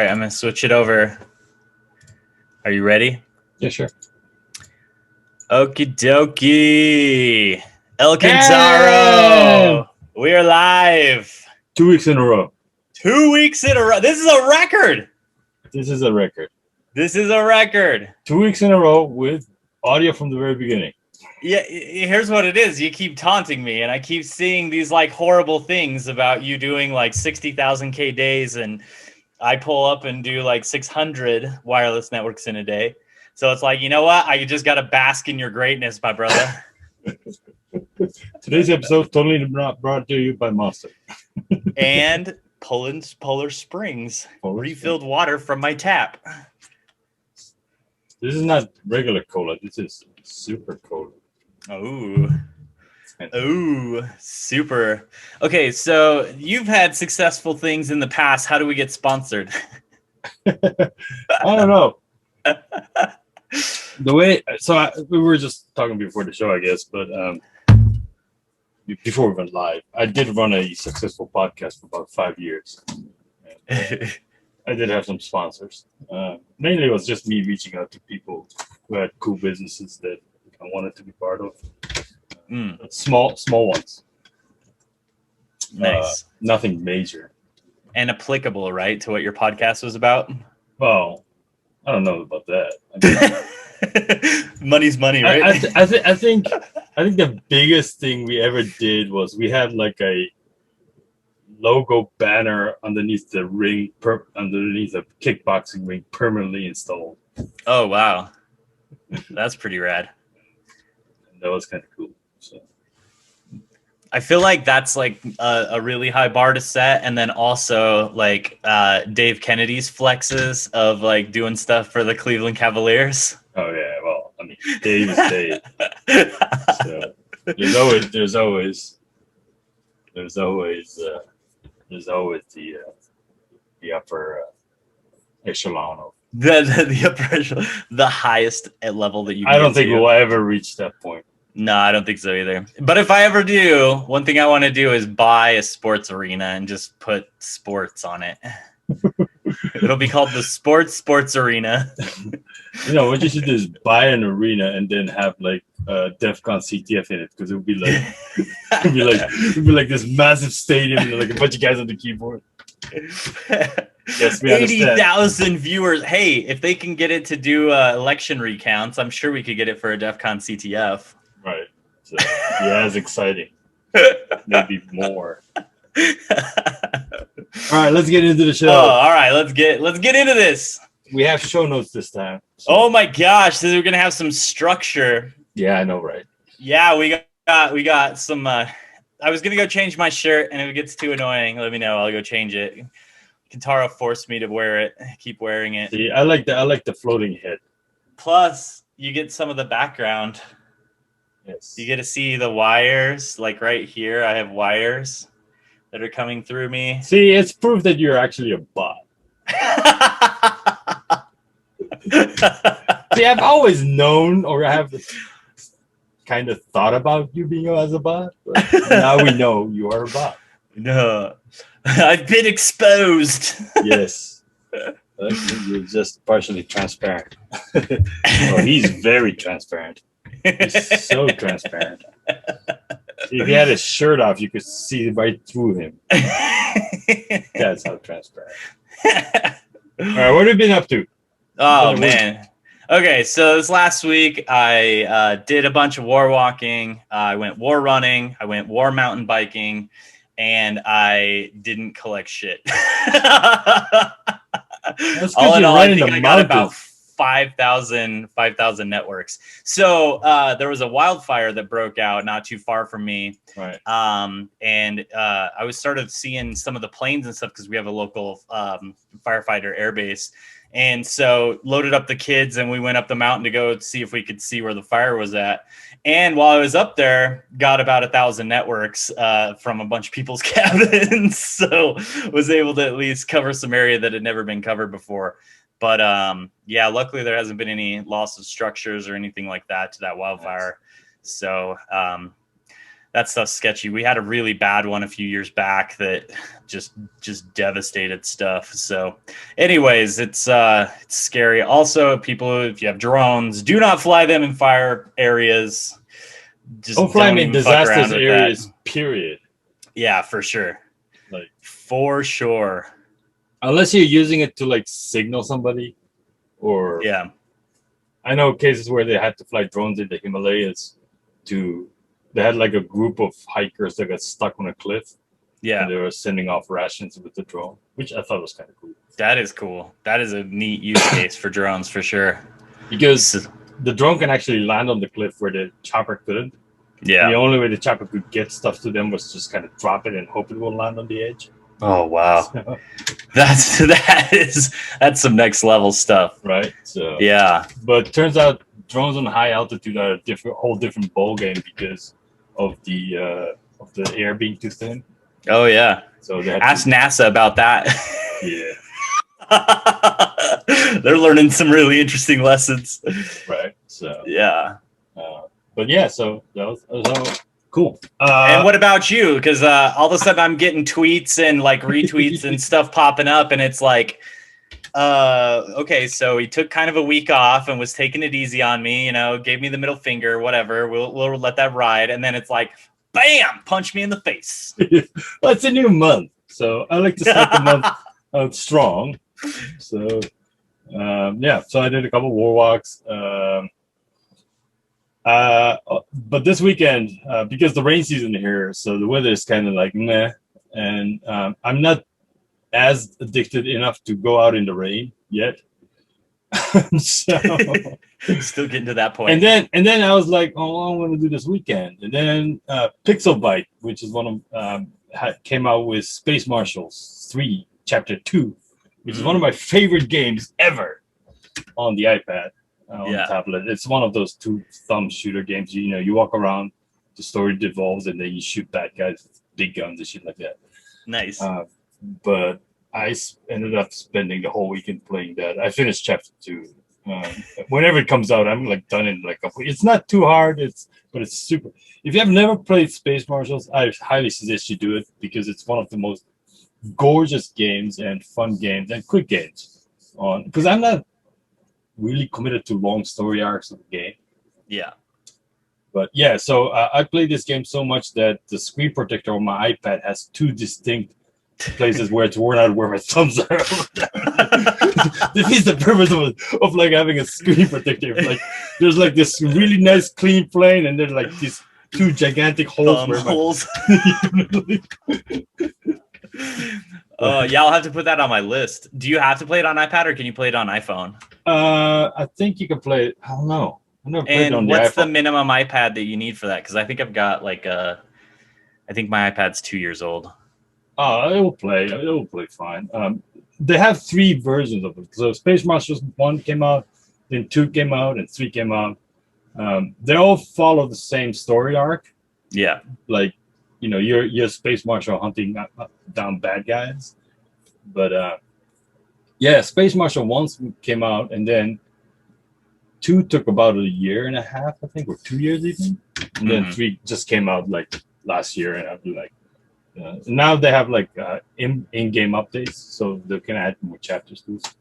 right, I'm gonna switch it over. Are you ready? Yeah, sure. Okie dokie. El Damn! Cantaro. We are live. 2 weeks in a row. 2 weeks in a row. This is a record. This is a record. 2 weeks in a row with audio from the very beginning. Yeah, here's what it is. You keep taunting me, and I keep seeing these like horrible things about you doing like 60,000 K days, and I pull up and do like 600 wireless networks in a day. So it's like, you know what? I just got to bask in your greatness, my brother. Today's episode totally not brought to you by Monster. And Polar Springs. Refilled water from my tap. This is not regular cola. This is super cola. Oh, super. Okay, so you've had successful things in the past. How do we get sponsored? I don't know. We were just talking before the show, I guess, but before we went live, I did run a successful podcast for about 5 years. I did have some sponsors. Mainly it was just me reaching out to people who had cool businesses that I wanted to be part of. Small ones. Nice. Nothing major. And applicable, right, to what your podcast was about? Well, I don't know about that. Money's money, right? I think the biggest thing we ever did was we had like a logo banner underneath the ring, underneath a kickboxing ring, permanently installed. Oh wow, that's pretty rad. And that was kind of cool. So I feel like that's like a really high bar to set, and then also like Dave Kennedy's flexes of like doing stuff for the Cleveland Cavaliers. Oh yeah, well, I mean, Dave is Dave. So there's always the upper echelon of the upper echelon, the highest level that you can I don't think we'll ever reach that point. No, I don't think so either. But if I ever do, one thing I want to do is buy a sports arena and just put sports on it. It'll be called the Sports Arena. You know, what you should do is buy an arena and then have like DEF CON CTF in it, because it would be like this massive stadium and like a bunch of guys on the keyboard. Yes, we 80,000 viewers. Hey, if they can get it to do election recounts, I'm sure we could get it for a DEF CON CTF. Right. So, yeah, it's exciting. Maybe more. All right, let's get into the show. All right, let's get into this. We have show notes this time. So. Oh my gosh, so we're gonna have some structure. Yeah, I know, right? Yeah, we got some. I was gonna go change my shirt, and if it gets too annoying, let me know. I'll go change it. Kentaro forced me to wear it. Keep wearing it. See, I like the floating head. Plus, you get some of the background. Yes. You get to see the wires, like right here. I have wires that are coming through me. See, it's proof that you're actually a bot. See, I've always known, or I have kind of thought about you being as a bot, but now we know you are a bot. No, I've been exposed. Yes. You're just partially transparent. Oh, he's very transparent. He's so transparent. If he had his shirt off, you could see right through him. That's how transparent. All right, what have you been up to? Oh, man. Okay, so this last week, I did a bunch of war walking. I went war running. I went war mountain biking. And I didn't collect shit. All in all, I think I got about 5,000 networks. So there was a wildfire that broke out not too far from me. Right. And I was started seeing some of the planes and stuff because we have a local firefighter airbase. And so loaded up the kids and we went up the mountain to go see if we could see where the fire was at. And while I was up there, got about 1,000 networks from a bunch of people's cabins. So was able to at least cover some area that had never been covered before. But yeah, luckily there hasn't been any loss of structures or anything like that to that wildfire. Nice. So that stuff's sketchy. We had a really bad one a few years back that just devastated stuff. So anyways, it's scary. Also, people, if you have drones, do not fly them in fire areas. Just don't fly them in disastrous areas, that. period. Yeah, for sure. Like, for sure. Unless you're using it to like signal somebody, or yeah. I know cases where they had to fly drones in the Himalayas they had like a group of hikers that got stuck on a cliff. Yeah. And they were sending off rations with the drone, which I thought was kind of cool. That is cool. That is a neat use case for drones for sure. Because the drone can actually land on the cliff where the chopper couldn't. Yeah. And the only way the chopper could get stuff to them was just kind of drop it and hope it will land on the edge. Oh wow. So, that's some next level stuff. Right. So yeah. But it turns out drones on high altitude are a whole different ball game because of the air being too thin. Oh yeah. So they ask NASA about that. Yeah. They're learning some really interesting lessons. Right. So yeah. But yeah, so that was all cool. And what about you? Because all of a sudden I'm getting tweets and like retweets and stuff popping up, and it's like, okay, so he took kind of a week off and was taking it easy on me, you know, gave me the middle finger, whatever. We'll let that ride, and then it's like, bam, punch me in the face. Well, it's a new month, so I like to start the month out strong. So yeah, so I did a couple war walks. But this weekend, because the rain season here, so the weather is kind of like meh, and I'm not as addicted enough to go out in the rain yet. So still getting to that point. And then I was like, oh, I'm going to do this weekend. And then Pixel Bite, which is one of came out with Space Marshals 3 Chapter 2, which is one of my favorite games ever on the iPad. On the tablet. It's one of those two thumb shooter games. You know, you walk around, the story devolves, and then you shoot bad guys with big guns and shit like that. Nice. But I ended up spending the whole weekend playing that. I finished chapter 2. Whenever it comes out, I'm like done in like a week. It's not too hard. But it's super. If you have never played Space Marshals, I highly suggest you do it because it's one of the most gorgeous games and fun games and quick games. Because I'm not really committed to long story arcs of the game. Yeah. But yeah, so I played this game so much that the screen protector on my iPad has two distinct places where it's worn out where my thumbs are. Defeats the purpose of like having a screen protector. Like there's like this really nice clean plane and there's like these two gigantic holes. Yeah, I'll have to put that on my list. Do you have to play it on iPad or can you play it on iPhone? I think you can play it. I don't know. I've never played it on the iPhone. What's the minimum iPad that you need for that? Because I think I've got like I think my iPad's 2 years old. Oh, it will play. It will play fine. They have 3 versions of it. So Space Marshals 1 came out, then 2 came out, and 3 came out. They all follow the same story arc. Yeah. Like, you know, you're Space Marshal hunting down bad guys. But yeah, Space Marshal 1 came out, and then 2 took about a year and a half, I think, or 2 years even. And then 3 just came out like last year, and I'd be like, now they have like in-game updates, so they can add more chapters to it.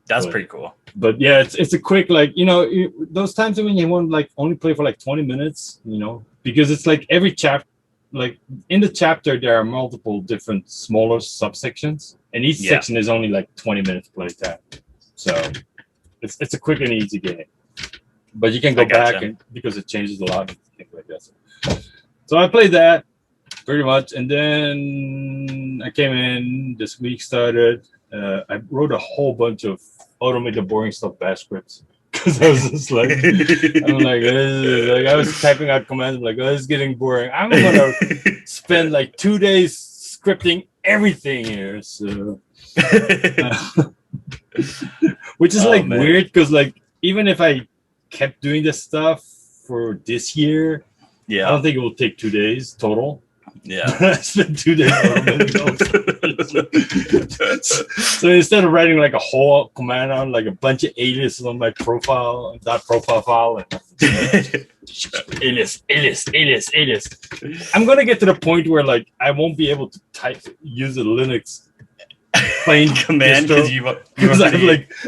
That's pretty cool. But yeah, it's a quick, like, you know, those times when you want to like only play for like 20 minutes, you know, because it's like every chapter, like in the chapter there are multiple different smaller subsections, and each section is only like 20 minutes play time. So it's a quick and easy game. But you can go back and because it changes a lot and things like that. So I played that pretty much, and then I came in this week, started. I wrote a whole bunch of automate the boring stuff bash scripts because I was just like, I'm like I was typing out commands. I'm like, oh, this is getting boring. I'm gonna spend like 2 days scripting everything here. So, which is weird because like even if I kept doing this stuff for this year, I don't think it will take 2 days total. Yeah, I spent 2 days automating So instead of writing like a whole command on like a bunch of aliases on my profile file, and alias. I'm gonna get to the point where like I won't be able to use a Linux plain command because you've I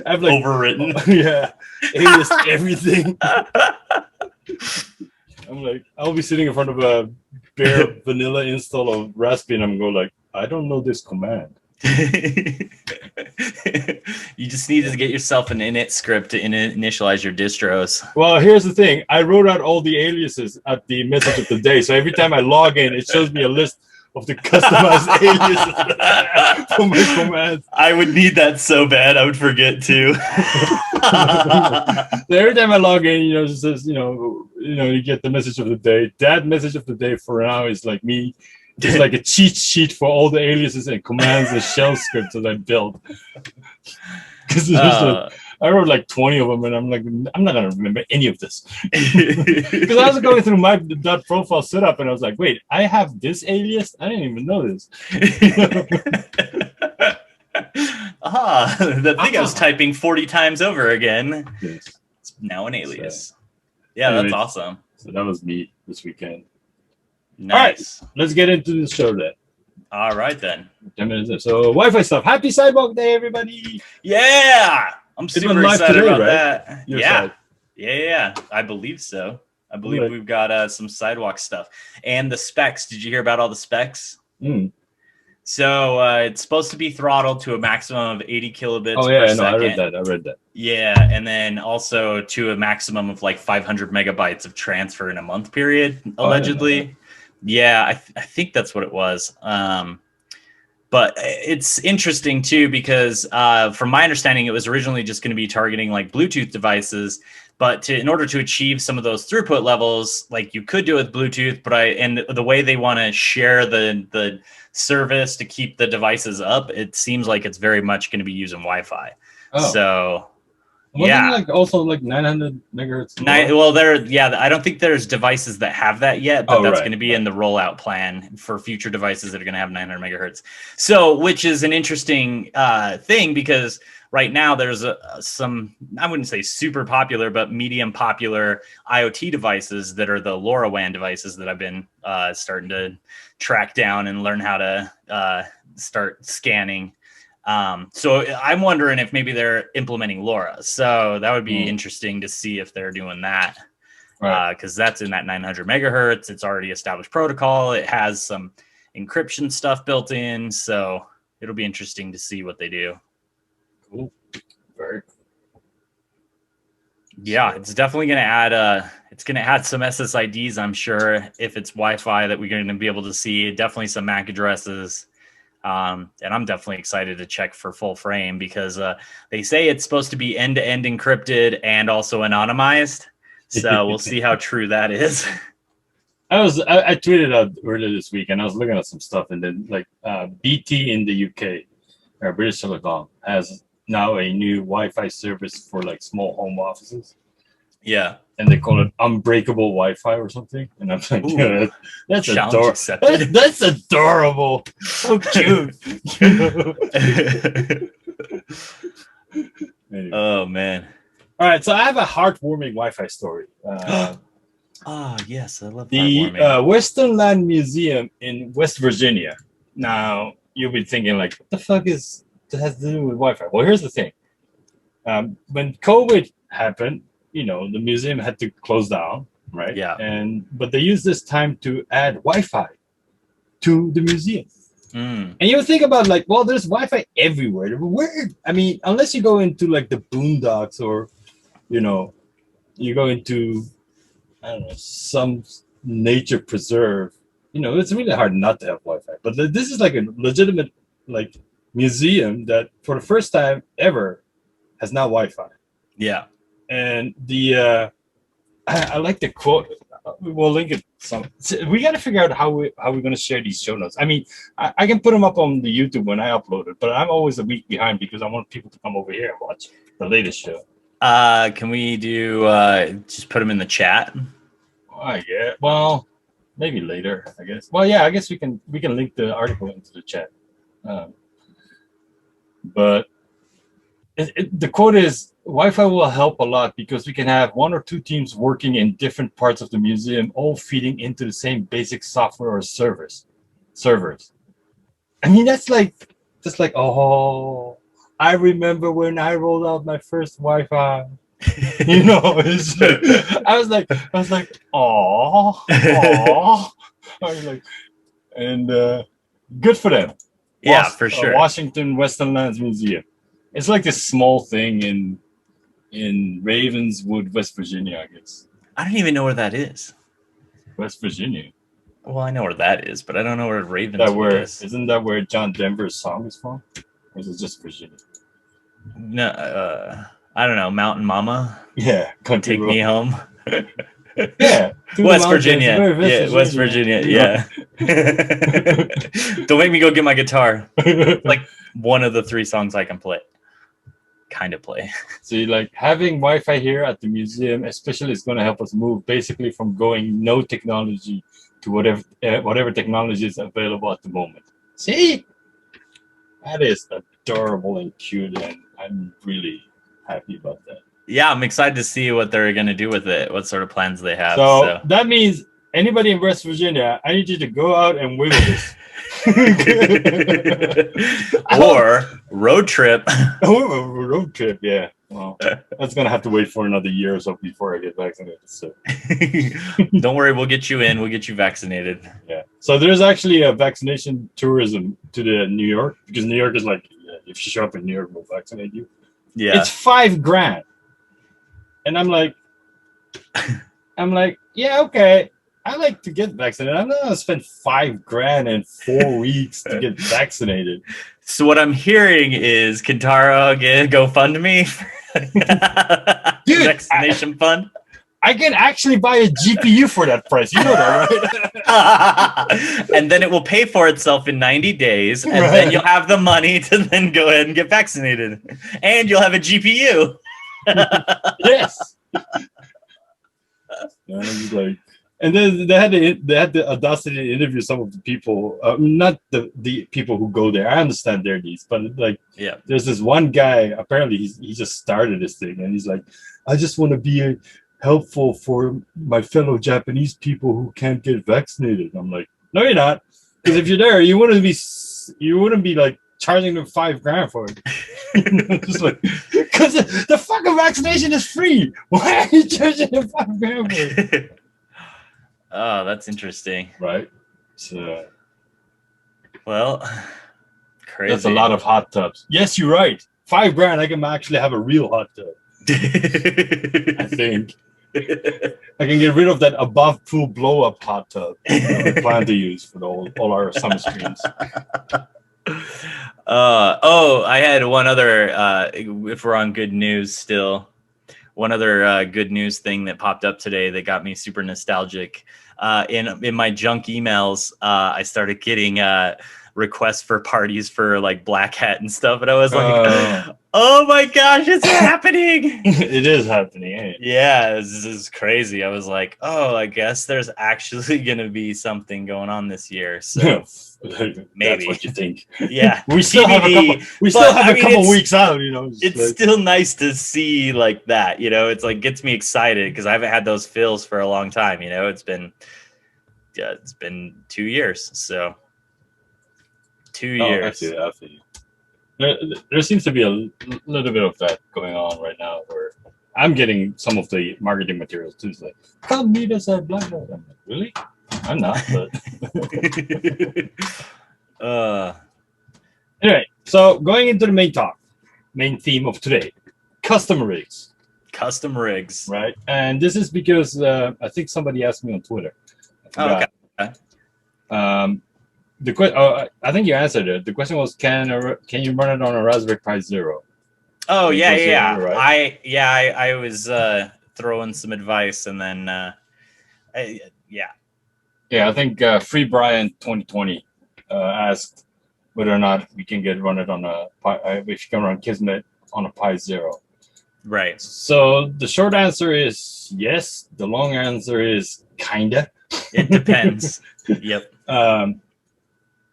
have like overwritten. Yeah, alias everything. I'm like, I'll be sitting in front of a bare vanilla install of Raspberry, and I'm going like, I don't know this command. You just need to get yourself an init script to initialize your distros. Well, here's the thing. I wrote out all the aliases at the message of the day. So every time I log in, it shows me a list of the customized aliases for my commands. I would need that so bad. I would forget too. So every time I log in, it says, you get the message of the day. That message of the day for now is like me. It's like a cheat sheet for all the aliases and commands and shell scripts that I built. Because I wrote like 20 of them, and I'm like, I'm not going to remember any of this. Because I was going through my .profile setup, and I was like, wait, I have this alias? I didn't even know this. The thing I was typing 40 times over again. Yes. It's now an alias. So, yeah, anyways, that's awesome. So that was me this weekend. Nice. All right, let's get into the show then. All right, then. 10 minutes in. So Wi-Fi stuff. Happy Sidewalk Day, everybody. Yeah. I'm super excited today, about right? that. Your Yeah. side. Yeah. I believe so. I believe Right. we've got some sidewalk stuff. And the specs. Did you hear about all the specs? So it's supposed to be throttled to a maximum of 80 kilobits per second. I read that. Yeah, and then also to a maximum of like 500 megabytes of transfer in a month period, allegedly. Yeah, I think that's what it was. But it's interesting too because from my understanding, it was originally just going to be targeting like Bluetooth devices. But in order to achieve some of those throughput levels, like you could do it with Bluetooth, and the way they want to share the service to keep the devices up, it seems like it's very much going to be using Wi-Fi. Oh. So, Wasn't like also like 900 megahertz? I don't think there's devices that have that yet, but that's going to be in the rollout plan for future devices that are going to have 900 megahertz. So, which is an interesting thing because right now there's some, I wouldn't say super popular, but medium popular IoT devices that are the LoRaWAN devices that I've been starting to track down and learn how to start scanning. So I'm wondering if maybe they're implementing LoRa. So that would be interesting to see if they're doing that. Because that's in that 900 megahertz. It's already established protocol. It has some encryption stuff built in. So it'll be interesting to see what they do. Cool. Very cool. Yeah, it's definitely going to add some SSIDs, I'm sure, if it's Wi-Fi that we're going to be able to see. Definitely some MAC addresses. And I'm definitely excited to check for full frame because they say it's supposed to be end-to-end encrypted and also anonymized. So we'll see how true that is. I tweeted out earlier this week, and I was looking at some stuff, and then like BT in the UK, or British Telecom, has now a new Wi-Fi service for like small home offices. Yeah. And they call it unbreakable Wi-Fi or something. And I'm like, yeah, that's adorable. That's adorable. So cute. Anyway. Oh, man. All right. So I have a heartwarming Wi-Fi story. Yes. I love the Western Land Museum in West Virginia. Now, you'll be thinking like, what the fuck has to do with Wi-Fi? Well, here's the thing. When COVID happened, the museum had to close down, right? Yeah. But they used this time to add Wi-Fi to the museum. And you would think about like, well, there's Wi-Fi everywhere. Where? I mean, unless you go into like the boondocks or, you go into, I don't know, some nature preserve. It's really hard not to have Wi-Fi. But this is like a legitimate like museum that for the first time ever has now Wi-Fi. Yeah. And I like the quote. We'll link it. We got to figure out how we're going to share these show notes. I mean, I can put them up on the YouTube when I upload it, but I'm always a week behind because I want people to come over here and watch the latest show. Can we do just put them in the chat? Yeah. Well, maybe later, I guess. Well, yeah, I guess we can link the article into the chat. But the quote is, Wi-Fi will help a lot because we can have one or two teams working in different parts of the museum, all feeding into the same basic software or servers. I mean, that's like, just like, oh, I remember when I rolled out my first Wi-Fi. You know, it's like, I was like, oh, I was like, and good for them. Yeah, for sure. Washington Western Lands Museum. It's like this small thing in Ravenswood, West Virginia, I guess. I don't even know where that is. West Virginia. Well, I know where that is, but I don't know where Ravenswood is. Isn't that where John Denver's song is from? Or is it just Virginia? No, I don't know. Mountain Mama. Yeah, Take Me Home. Yeah, West Virginia. Yeah, West Virginia. Yeah. Don't make me go get my guitar. Like one of the 3 songs I can play. Kind of play. So like having Wi-Fi here at the museum, especially, is going to help us move basically from going no technology to whatever technology is available at the moment. See, that is adorable and cute, and I'm really happy about that. Yeah, I'm excited to see what they're going to do with it, what sort of plans they have. So that means anybody in West Virginia, I need you to go out and wiggle this. Or road trip. Road trip, yeah. Well, that's going to have to wait for another year or so before I get vaccinated. So don't worry, we'll get you in. We'll get you vaccinated. Yeah. So there's actually a vaccination tourism to the New York, because New York is like, if you show up in New York, we'll vaccinate you. Yeah. It's $5,000. And I'm like, yeah, okay. I like to get vaccinated. I'm not gonna spend $5,000 and 4 weeks to get vaccinated. So what I'm hearing is Kintaro get GoFundMe, dude, vaccination fund. I can actually buy a GPU for that price. You know that, right? And then it will pay for itself in 90 days, and then you'll have the money to then go ahead and get vaccinated, and you'll have a GPU. Yes. Like, and then they had the audacity to interview some of the people, not the people who go there. I understand their needs, but like, yeah, there's this one guy. Apparently, he just started this thing, and he's like, I just want to be helpful for my fellow Japanese people who can't get vaccinated. And I'm like, no, you're not, because if you're there, you wouldn't be like charging them $5,000 for it. Just like, because the fucking vaccination is free. Why are you charging them $5,000 for it? Oh, that's interesting. Right. So, well, crazy. That's a lot of hot tubs. Yes, you're right. $5,000, I can actually have a real hot tub. I think I can get rid of that above pool blow up hot tub I plan to use for all our summer streams. I had one other, if we're on good news still, one other good news thing that popped up today that got me super nostalgic. In my junk emails, I started getting requests for parties for like Black Hat and stuff, and I was like, oh my gosh, it's happening. It is happening, ain't it? Yeah, this is crazy. I was like, oh, I guess there's actually gonna be something going on this year. So maybe that's what you think. Yeah, we still have a couple weeks out, you know. It's like, still nice to see like that, you know. It's like gets me excited because I haven't had those feels for a long time, you know. It's been 2 years, so 2 years. I see. There seems to be a little bit of that going on right now, where I'm getting some of the marketing materials too. It's like, come meet us at Black Hat. I'm like, really? I'm not, but anyway, so going into the main theme of today, custom rigs. Custom rigs. Right. And this is because I think somebody asked me on Twitter. Okay. I think you answered it. The question was, can you run it on a Raspberry Pi Zero? Oh, yeah. Right? I was throwing some advice, and then I think Free Brian 2020 asked whether or not we can run it on a Pi, if you can run Kismet on a Pi Zero. Right. So the short answer is yes. The long answer is kinda. It depends. Yep.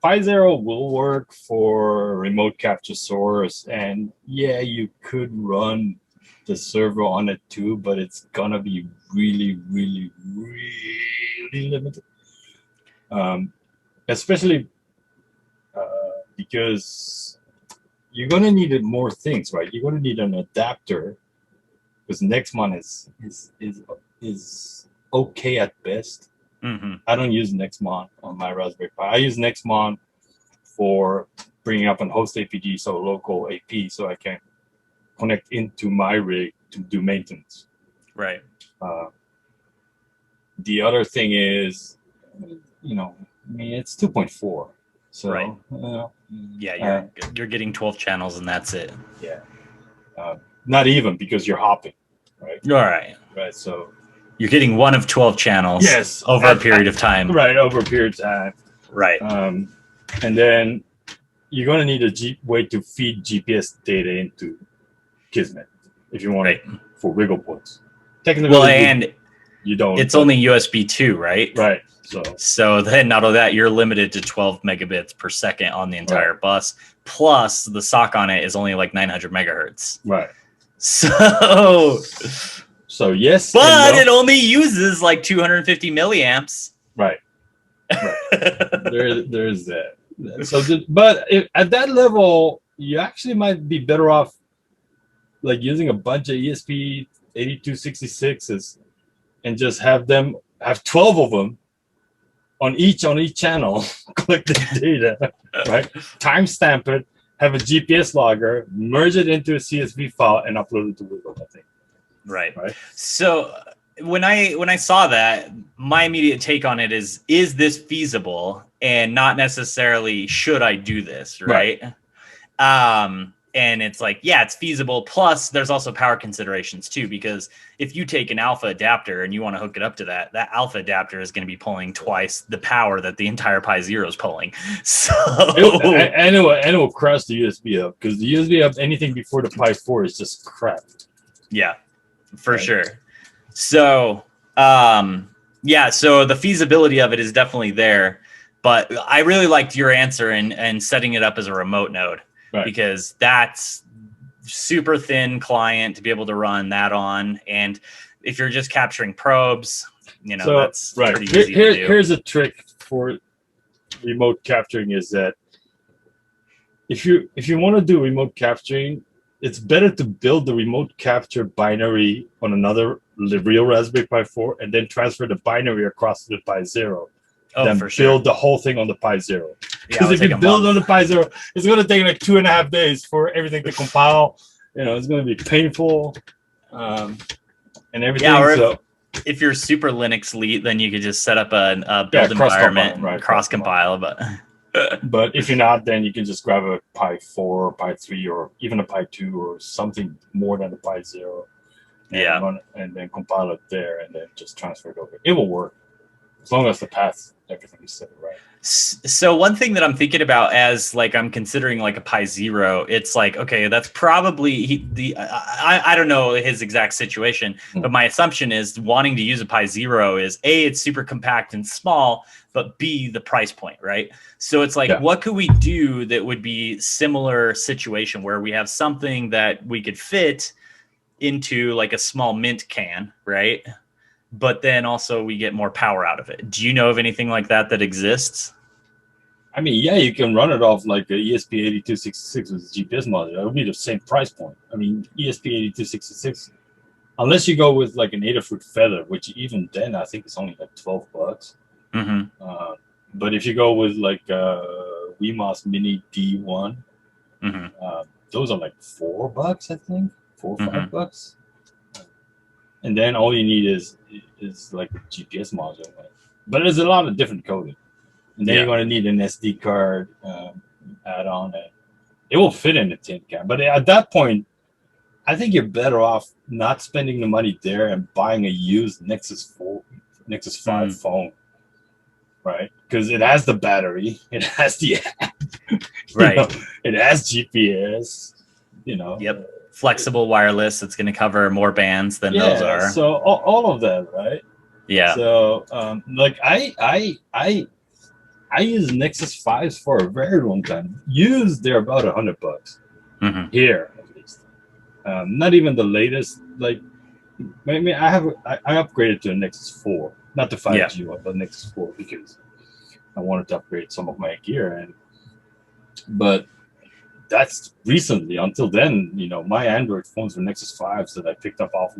Pi Zero will work for remote capture source, and yeah, you could run the server on it too, but it's gonna be really, really, really limited. Especially because you're gonna need more things, right? You're gonna need an adapter because Nexmon is okay at best. Mm-hmm. I don't use Nexmon on my Raspberry Pi. I use Nexmon for bringing up an host APG, so local AP, so I can connect into my rig to do maintenance. Right. The other thing is, you know, I mean, it's 2.4, so right. Yeah, you're getting 12 channels, and that's it. Yeah, not even, because you're hopping, right? All right. Right. So you're getting one of 12 channels. Yes, over a period of time. Right, over a period of time. Right. And then you're going to need a way to feed GPS data into Kismet if you want it for wiggle points. Technically, well, and you don't. It's only USB 2, right? Right. So then, not only that, you're limited to 12 megabits per second on the entire bus. Plus, the sock on it is only like 900 megahertz. Right. So yes, but it only uses like 250 milliamps. Right. There's that. So, at that level, you actually might be better off like using a bunch of ESP 8266s and just have 12 of them on each channel, collect the data, right? Timestamp it, have a GPS logger, merge it into a CSV file, and upload it to Wiggle, I think. Right. So when I saw that, my immediate take on it is this feasible, and not necessarily should I do this, right? And it's like, yeah, it's feasible. Plus, there's also power considerations too, because if you take an alpha adapter and you want to hook it up to that alpha adapter is going to be pulling twice the power that the entire Pi Zero is pulling. So and it will crash the USB up, because the USB up, anything before the Pi 4 is just crap. Yeah, for sure. So so the feasibility of it is definitely there, but I really liked your answer and setting it up as a remote node. Right. Because that's super thin client to be able to run that on. And if you're just capturing probes, that's pretty easy to do. Here's a trick for remote capturing, is that if you want to do remote capturing, it's better to build the remote capture binary on another real Raspberry Pi 4 and then transfer the binary across to the Pi Zero. Then build the whole thing on the Pi Zero. Because if you build on the Pi Zero, it's going to take like 2.5 days for everything to compile. It's going to be painful and everything. Yeah, or if you're super Linux elite, then you could just set up a build environment and cross-compile. But if you're not, then you can just grab a Pi 4 or Pi 3 or even a Pi 2 or something more than a Pi Zero. And then compile it there and then just transfer it over. It will work as long as the path, everything is set right. So one thing that I'm thinking about as like I'm considering like a Pi Zero, it's like, okay, that's probably I don't know his exact situation, but my assumption is wanting to use a Pi Zero is A, it's super compact and small, but B, the price point, right? So it's like, what could we do that would be similar situation where we have something that we could fit into like a small mint can, right? But then also we get more power out of it. Do you know of anything like that exists? I mean, yeah, you can run it off like the ESP8266 with the GPS module. That would be the same price point. I mean, ESP8266, unless you go with like an Adafruit Feather, which even then I think it's only like $12. Mm-hmm. But if you go with like WeMOS Mini D1, those are like $4, I think, $4 or $5. And then all you need is like a GPS module. But there's a lot of different coding. And then you're going to need an SD card add-on. And it will fit in a tin can. But at that point, I think you're better off not spending the money there and buying a used Nexus 5 phone. Right? Because it has the battery. It has the app. Right. It has GPS. Yep. Flexible wireless. It's going to cover more bands than those are. So all of that, right? Yeah. So like I use Nexus 5s for a very long time. Used, they're about $100 here at least. Not even the latest. Like, maybe I upgraded to a Nexus 4, not the 5G one, but Nexus 4 because I wanted to upgrade some of my gear. But that's recently. Until then, my Android phones were Nexus 5s that I picked up off,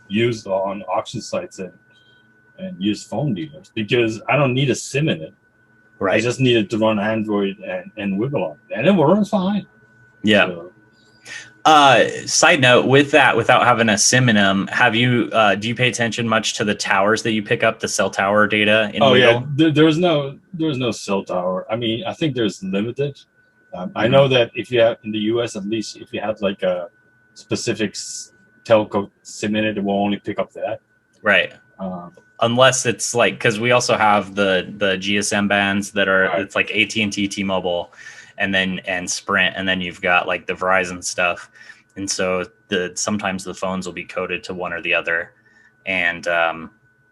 used on auction sites and used phone dealers because I don't need a SIM in it. Right. I just needed to run Android and Wiggle on it, and it will run fine. Yeah. So. Side note, with that, without having a SIM in them, do you pay attention much to the towers that you pick up, the cell tower data in Wiggle? Yeah, there's no cell tower. I mean, I think there's limited. I know that if you have in the US, at least if you have like a specific telco SIM in it, it will only pick up that. Right. Unless it's like, because we also have the GSM bands that are it's like AT&T, T-Mobile, and Sprint, and then you've got like the Verizon stuff, and so sometimes the phones will be coded to one or the other, and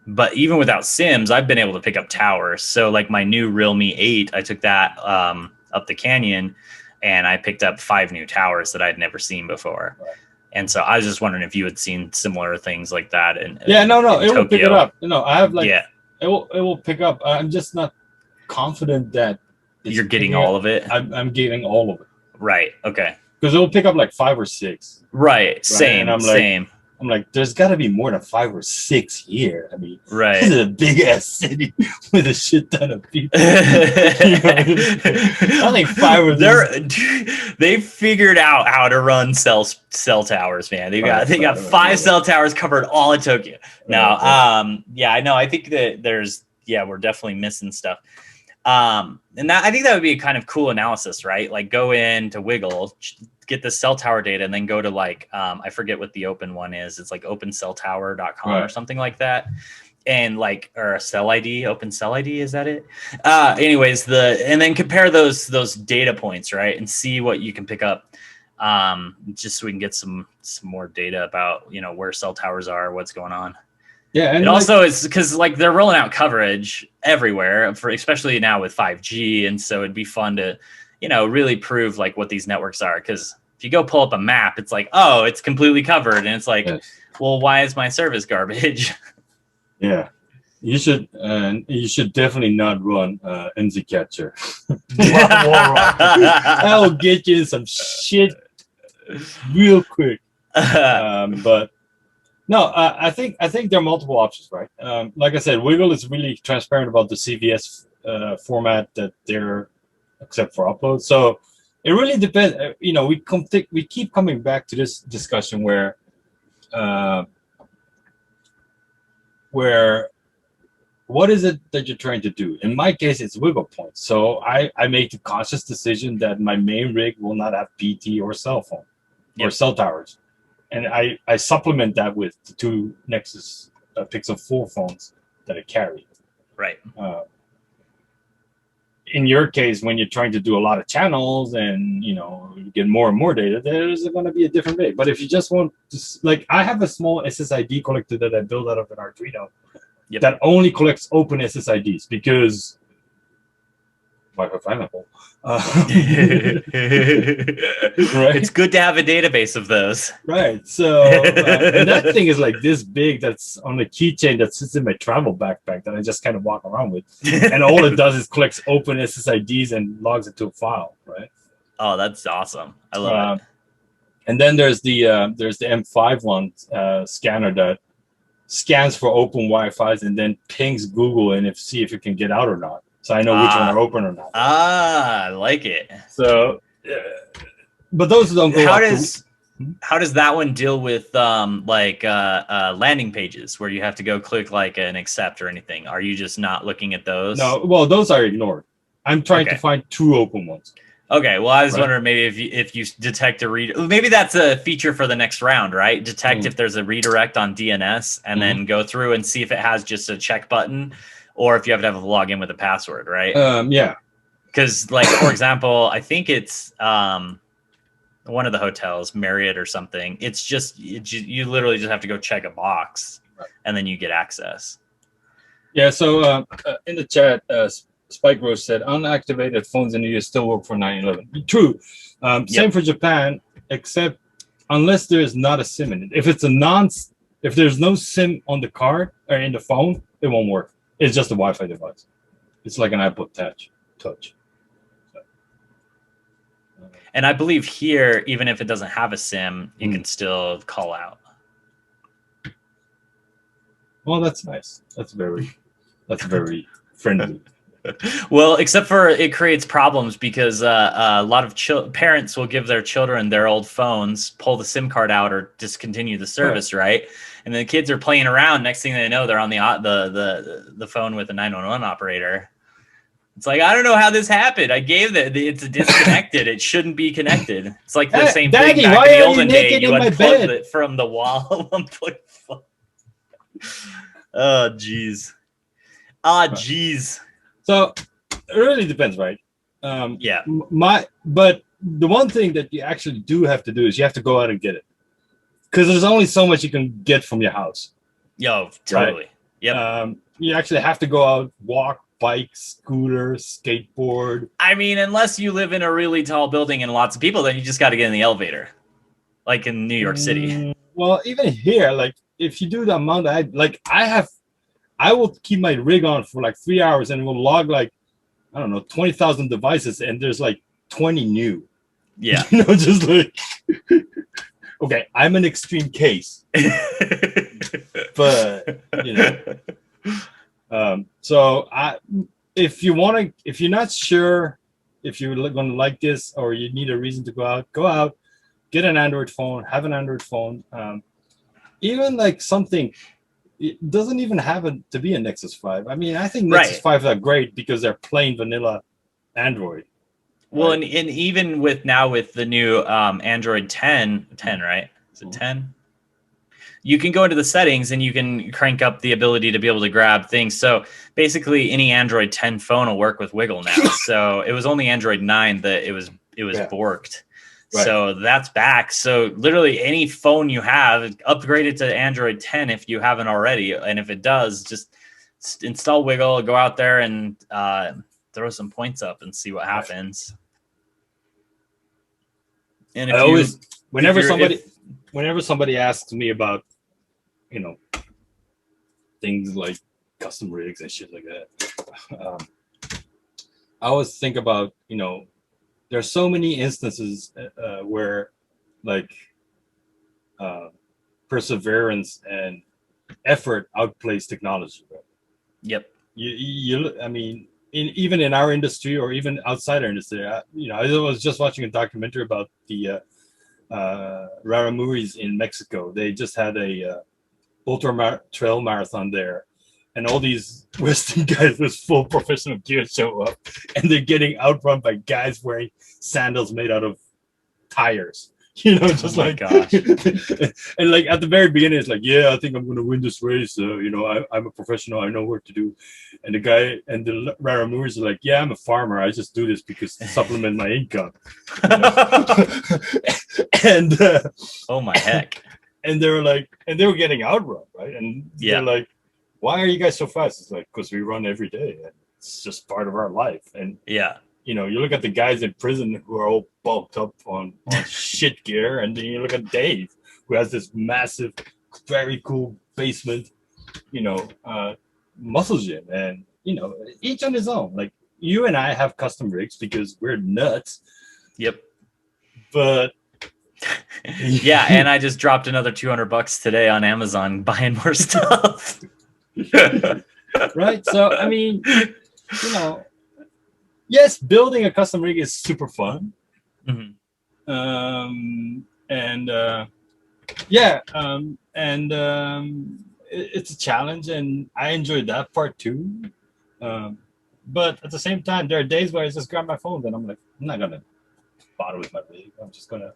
but even without SIMs, I've been able to pick up towers. So like my new Realme 8, I took that up the canyon, and I picked up 5 new towers that I'd never seen before. Right. And so I was just wondering if you had seen similar things like that. It will pick it up. I have like it will pick up. I'm just not confident that you're getting all of it. I'm getting all of it. Right. Okay. Because it will pick up like 5 or 6. Right. Same. And same. I'm like, there's got to be more than 5 or 6 here. I mean, right. This is a big ass city with a shit ton of people. I think 5 or they figured out how to run cell towers, man. They got 5 cell towers covered all in Tokyo. Now, I know. I think that we're definitely missing stuff. And I think that would be a kind of cool analysis, right? Like go into Wiggle, get the cell tower data, and then go to like I forget what the open one is. It's like opencelltower.com or something like that. And like, or a cell ID, open cell ID, is that it? Anyways, and then compare those data points, right? And see what you can pick up. Just so we can get some more data about, where cell towers are, what's going on. Yeah, and it also is because like they're rolling out coverage everywhere, especially now with 5G, and so it'd be fun to, really prove like what these networks are. Because if you go pull up a map, it's like, oh, it's completely covered, and it's like, well, why is my service garbage? Yeah, you should definitely not run NZ Catcher. That will get you some shit real quick. But. No, I think there are multiple options, right? Like I said, Wiggle is really transparent about the CVS format that they're accept for upload. So it really depends. We keep coming back to this discussion where what is it that you're trying to do? In my case, it's Wiggle points. So I make the conscious decision that my main rig will not have PT or cell phone or cell towers. And I supplement that with the 2 Nexus Pixel 4 phones that I carry. Right. In your case, when you're trying to do a lot of channels and you get more and more data, there's going to be a different way. But if you just want to, like, I have a small SSID collector that I built out of an Arduino that only collects open SSIDs because Wi-Fi pineapple. Right. It's good to have a database of those. Right. So and that thing is like this big. That's on a keychain that sits in my travel backpack that I just kind of walk around with, and all it does is collects open SSIDs and logs it to a file. Right. Oh, that's awesome. I love it. And then there's the M5 one scanner that scans for open Wi-Fi's and then pings Google and see if it can get out or not. So I know which one are open or not. I like it. So, but those don't go. How does that one deal with landing pages where you have to go click like an accept or anything? Are you just not looking at those? No, well, those are ignored. I'm trying to find 2 open ones. Okay, well, I was wondering maybe if you detect a maybe that's a feature for the next round, right? Detect if there's a redirect on DNS and then go through and see if it has just a check button. Or if you have to have a login with a password, right? Yeah. Because, like, for example, I think it's one of the hotels, Marriott or something. It's just you literally just have to go check a box, and then you get access. Yeah. So in the chat, Spike Rose said, unactivated phones in the US still work for 911. True. Same for Japan, except unless there is not a SIM in it. If it's if there's no SIM on the card or in the phone, it won't work. It's just a Wi-Fi device. It's like an iPod Touch. So, and I believe here, even if it doesn't have a SIM, you can still call out. Well, that's nice. That's very friendly. Well, except for it creates problems because a lot of parents will give their children their old phones, pull the SIM card out, or discontinue the service, right? And the kids are playing around. Next thing they know, they're on the phone with a 911 operator. It's like, I don't know how this happened. I gave it's disconnected. It shouldn't be connected. It's like the same Daddy, thing back in the olden day. You unplugged it from the wall. Oh, jeez. Jeez. So it really depends, right? Yeah. But the one thing that you actually do have to do is you have to go out and get it, because there's only so much you can get from your house. Yo, totally. Right? Yeah. You actually have to go out, walk, bike, scooter, skateboard. I mean, unless you live in a really tall building and lots of people, then you just got to get in the elevator, like in New York City. Well, even here, like if you do the amount I will keep my rig on for like 3 hours and we'll log like, I don't know, 20,000 devices, and there's like 20 new. Yeah. Just like, okay, I'm an extreme case. But, so if you're not sure if you're going to like this or you need a reason to go out, get an Android phone, have an Android phone. Even like something, it doesn't even have to be a Nexus 5. I mean, I think Nexus 5s are great because they're plain vanilla Android. Well, right? and even with the new Android 10, right? Is it 10? You can go into the settings and you can crank up the ability to be able to grab things. So basically any Android 10 phone will work with Wiggle now. So it was only Android 9 that it was borked. Right. So that's back. So literally any phone you have, upgrade it to Android 10 if you haven't already. And if it does, just install Wiggle, go out there and throw some points up and see what happens. And if whenever somebody asks me about, things like custom rigs and shit like that, I always think about, there's so many instances where like perseverance and effort outplays technology. Right? Yep. I mean, even in our industry or even outside our industry, I was just watching a documentary about the Raramuris in Mexico. They just had a trail marathon there, and all these Western guys with full professional gear show up, and they're getting outrun by guys wearing sandals made out of tires. Just like, gosh. And like at the very beginning, it's like, yeah, I think I'm going to win this race. I'm a professional. I know what to do. And the guy and the Raramuris are like, yeah, I'm a farmer. I just do this because to supplement my income. And oh my heck. And they were getting outrun, right? And they're like, why are you guys so fast? It's like, because we run every day. And it's just part of our life. And you look at the guys in prison who are all bulked up on shit gear, and then you look at Dave, who has this massive, very cool basement, muscle gym, and each on his own. Like you and I have custom rigs because we're nuts. Yep. But yeah, and I just dropped another $200 today on Amazon buying more stuff. Right. So I mean, yes, building a custom rig is super fun. Mm-hmm. It's a challenge, and I enjoyed that part too. But at the same time, there are days where I just grab my phone and I'm like, I'm not gonna bother with my rig. I'm just gonna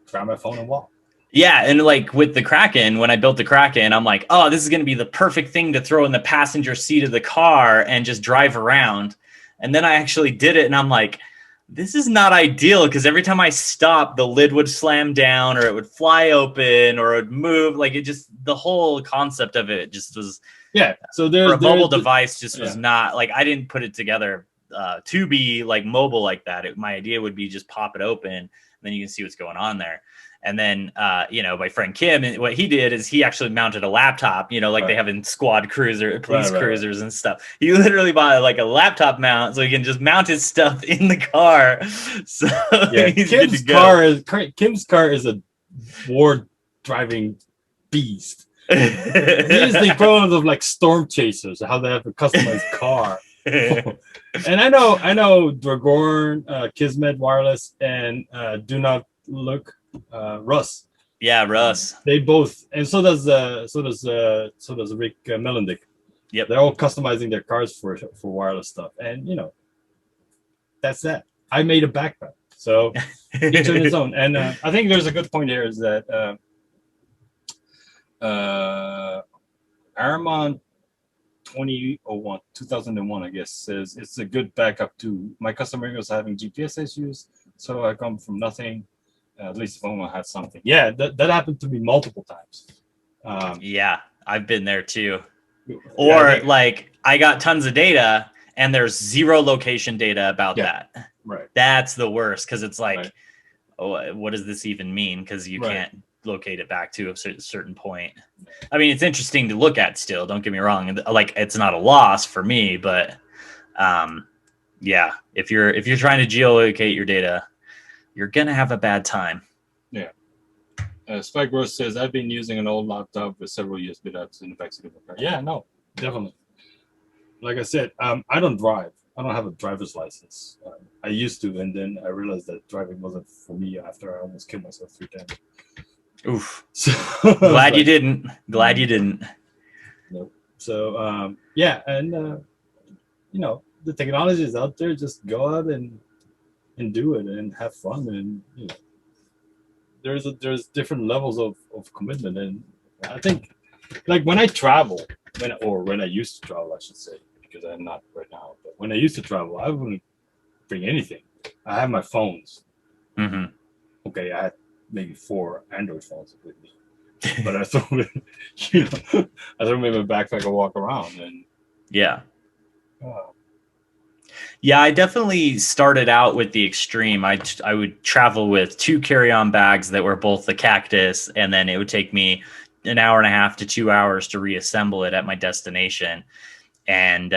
grab my phone and walk. Yeah, and like with the Kraken, when I built the Kraken, I'm like, oh, this is going to be the perfect thing to throw in the passenger seat of the car and just drive around. And then I actually did it, and I'm like, this is not ideal, because every time I stopped, the lid would slam down, or it would fly open, or it would move. Like the whole concept of it just was. Yeah. So for a mobile device just was not like, I didn't put it together to be like mobile like that, my idea would be just pop it open, and then you can see what's going on there. And then, my friend Kim, what he did is he actually mounted a laptop, like they have in squad police cruisers and stuff. He literally bought like a laptop mount so he can just mount his stuff in the car. So he's Kim's car is a war driving beast. These the equivalent of like storm chasers, how they have a customized car. And I know Dragorn, Kismet Wireless, and Do Not Look, Russ. Yeah, Russ. They both, and so does Rick Melendick. Yep. They're all customizing their cars for wireless stuff, and that's that. I made a backpack, so each on his own. And I think there's a good point here is that Aramon 2001, I guess, says it's a good backup too. My customer was having GPS issues, so I come from nothing. At least phone had something. Yeah, that happened to me multiple times. Yeah, I've been there too. Or like I got tons of data and there's zero location data about that. Right. That's the worst because it's like, oh, what does this even mean? Because you can't locate it back to a certain point. I mean, it's interesting to look at still. Don't get me wrong. Like it's not a loss for me, but if you're trying to geolocate your data, you're gonna have a bad time. Yeah. Spike Rose says I've been using an old laptop with several USB drives in the backseat of my car. Yeah, no, definitely. Like I said, I don't drive. I don't have a driver's license. I used to, and then I realized that driving wasn't for me after I almost killed myself 3 times. Oof. So, Glad you didn't. Nope. So and the technology is out there. Just go out and do it and have fun, and there's different levels of commitment. And I think like when I travel, when I used to travel, I should say, because I'm not right now, but when I used to travel, I wouldn't bring anything. I have my phones. Mm-hmm. Okay, I had maybe 4 Android phones with me, but I throw them in my backpack and walk around. And yeah, I definitely started out with the extreme. I would travel with 2 carry-on bags that were both the Cactus, and then it would take me an hour and a half to 2 hours to reassemble it at my destination. And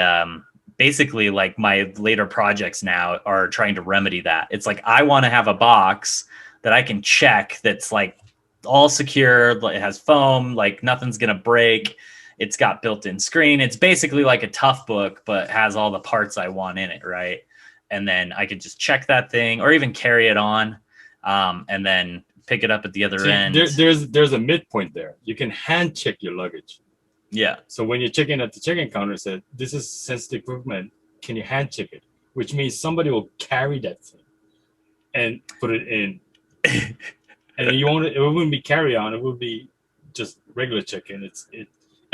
basically, like my later projects now are trying to remedy that. It's like I want to have a box that I can check that's like all secure. It has foam, like nothing's gonna break. It's got built-in screen. It's basically like a tough book, but has all the parts I want in it, right? And then I could just check that thing, or even carry it on, and then pick it up at the other end. There's a midpoint there. You can hand check your luggage. Yeah. So when you check in at the check-in counter, said this is sensitive equipment. Can you hand check it? Which means somebody will carry that thing and put it in, and then it wouldn't be carry on. It would be just regular check-in.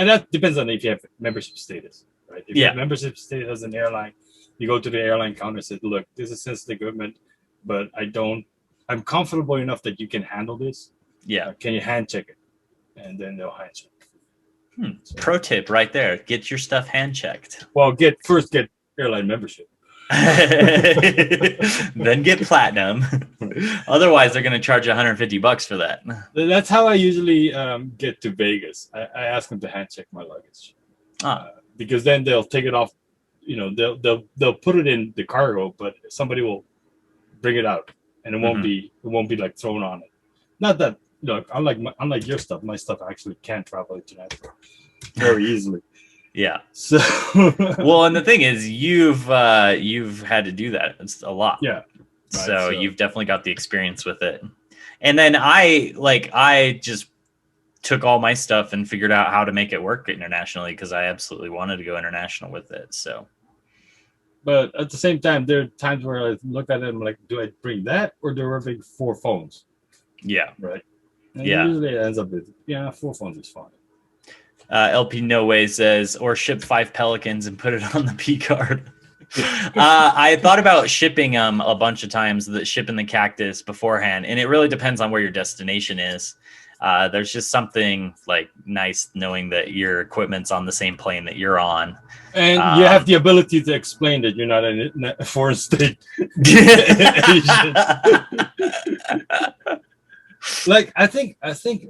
And that depends on if you have membership status, right? If you have membership status as an airline, you go to the airline counter and say, look, this is sensitive equipment, but I'm comfortable enough that you can handle this. Yeah. Can you hand check it? And then they'll hand check. So, pro tip right there. Get your stuff hand checked. Well, get airline membership. Then get platinum. Otherwise, they're going to charge you $150 for that. That's how I usually get to Vegas. I ask them to hand check my luggage, because then they'll take it off. They'll put it in the cargo, but somebody will bring it out, and it won't be like thrown on it. Not that unlike your stuff, my stuff actually can travel internationally very easily. Yeah. So well, and the thing is, you've had to do that a lot. Yeah. Right, so you've definitely got the experience with it. And then I just took all my stuff and figured out how to make it work internationally because I absolutely wanted to go international with it. So. But at the same time, there are times where I look at it and I'm like, do I bring that or do I bring 4 phones? Yeah. Right. And usually it ends up with 4 phones is fine. LP No Way says, or ship 5 Pelicans and put it on the P card. I thought about shipping a bunch of times, shipping the Cactus beforehand, and it really depends on where your destination is. There's just something like nice knowing that your equipment's on the same plane that you're on. And you have the ability to explain that you're not in a foreign state. Like I think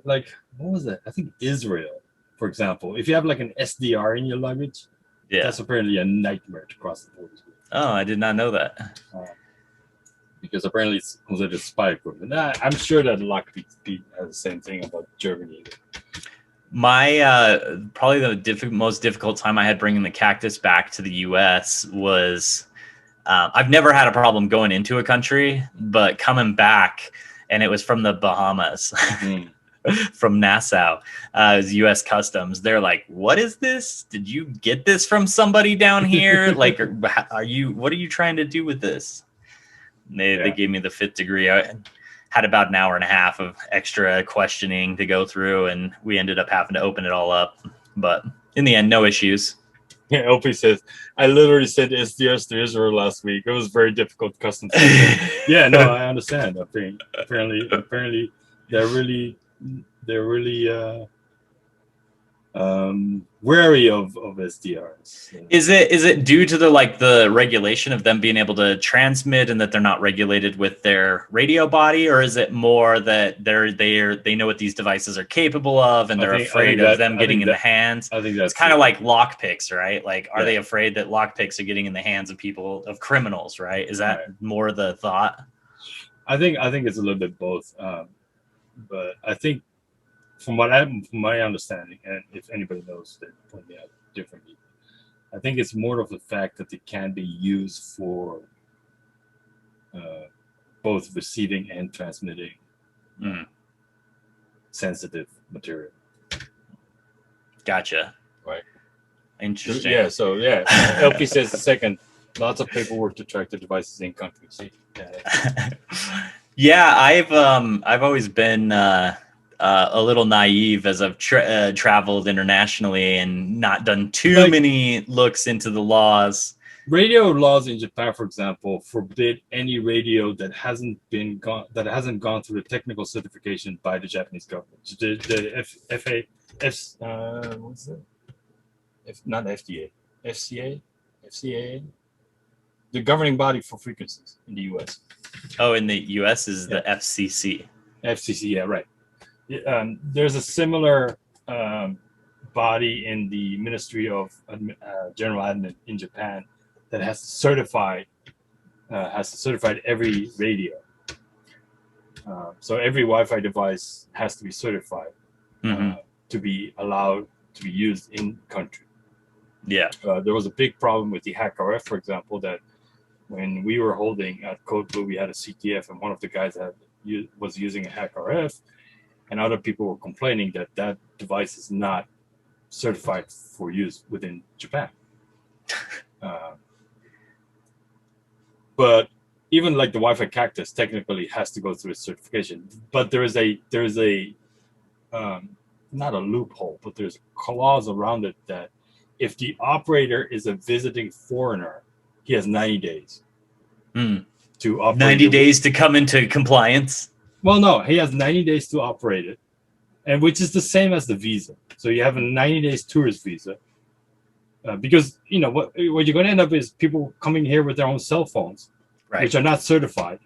like what was that? I think Israel, for example, if you have like an SDR in your luggage, that's apparently a nightmare to cross the border. Oh, I did not know that. Because apparently it's considered spy equipment. I'm sure that Lockheed has the same thing about Germany. My probably the most difficult time I had bringing the Cactus back to the U.S. was I've never had a problem going into a country, but coming back, and it was from the Bahamas. From Nassau, U.S. Customs. They're like, "What is this? Did you get this from somebody down here? Like, are you? What are you trying to do with this?" And they gave me the 5th degree. I had about an hour and a half of extra questioning to go through, and we ended up having to open it all up. But in the end, no issues. Yeah, LP says, I literally sent SDRs to Israel last week. It was very difficult customs. Yeah, no, I understand. Apparently, they're really wary of SDRs. Is it due to the regulation of them being able to transmit and that they're not regulated with their radio body, or is it more that they know what these devices are capable of and they're afraid of them getting in the hands? I think that's kind of like lockpicks, right? Like, are they afraid that lockpicks are getting in the hands of criminals, right? Is that more the thought? I think it's a little bit both. But I think, from my understanding, and if anybody knows, they point me out differently. I think it's more of the fact that they can be used for both receiving and transmitting sensitive material. Gotcha. Right. Interesting. Yeah. So LP says the second. Lots of paperwork to track the devices in country. See. Yeah, I've always been a little naive as I've traveled internationally and not done too many looks into the laws. Radio laws in Japan, for example, forbid any radio that hasn't gone through the technical certification by the Japanese government. The what's that? Not FDA, FCA, the governing body for frequencies in the U.S. Oh, in the U.S. is the FCC. FCC, yeah, right. There's a similar body in the Ministry of General Admin in Japan that has certified every radio. So every Wi-Fi device has to be certified to be allowed to be used in country. Yeah. There was a big problem with the HackRF, for example, that when we were holding at Code Blue, we had a CTF, and one of the guys that was using a HackRF, and other people were complaining that that device is not certified for use within Japan. But even like the Wi-Fi Cactus technically has to go through a certification. But there is a not a loophole, but there's a clause around it that if the operator is a visiting foreigner, he has 90 days to operate. 90 days to come into compliance? Well, no, he has 90 days to operate it, and which is the same as the visa. So you have a 90 days tourist visa. Because, you know, what you're going to end up is people coming here with their own cell phones, which are not certified,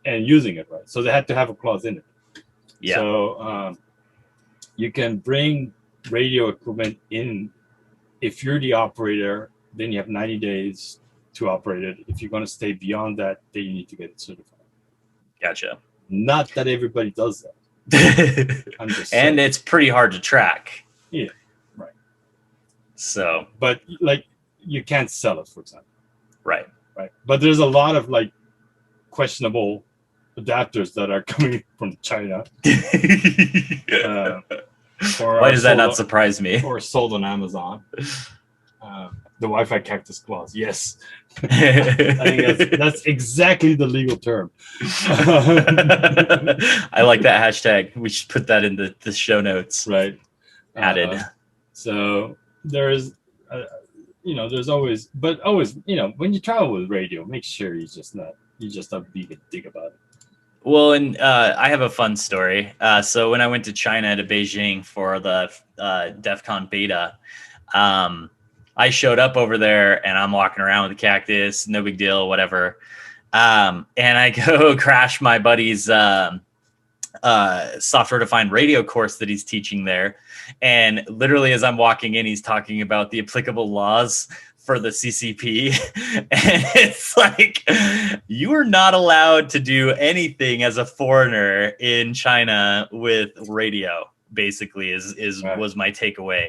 and using it, right? So they had to have a clause in it. Yeah. So you can bring radio equipment in. If you're the operator, then you have 90 days to operate it. If you're going to stay beyond that, then you need to get it certified. Gotcha. Not that everybody does that. I'm just saying. And it's pretty hard to track. Yeah, right. So, but like you can't sell it, for example. Right. Right. But there's a lot of like questionable adapters that are coming from China. Why does that not surprise me? Or sold on Amazon. The Wi-Fi Cactus clause, yes. I think that's exactly the legal term. I like that hashtag. We should put that in the show notes. Right. Added. So there is there's always, but always, when you travel with radio, make sure you just not being a dick about it. Well, and I have a fun story. So when I went to China to Beijing for the DEF CON beta, I showed up over there and I'm walking around with the Cactus, no big deal, whatever. And I go crash my buddy's software-defined radio course that he's teaching there. And literally as I'm walking in, he's talking about the applicable laws for the CCP. And it's like, you are not allowed to do anything as a foreigner in China with radio, basically, Right. was my takeaway.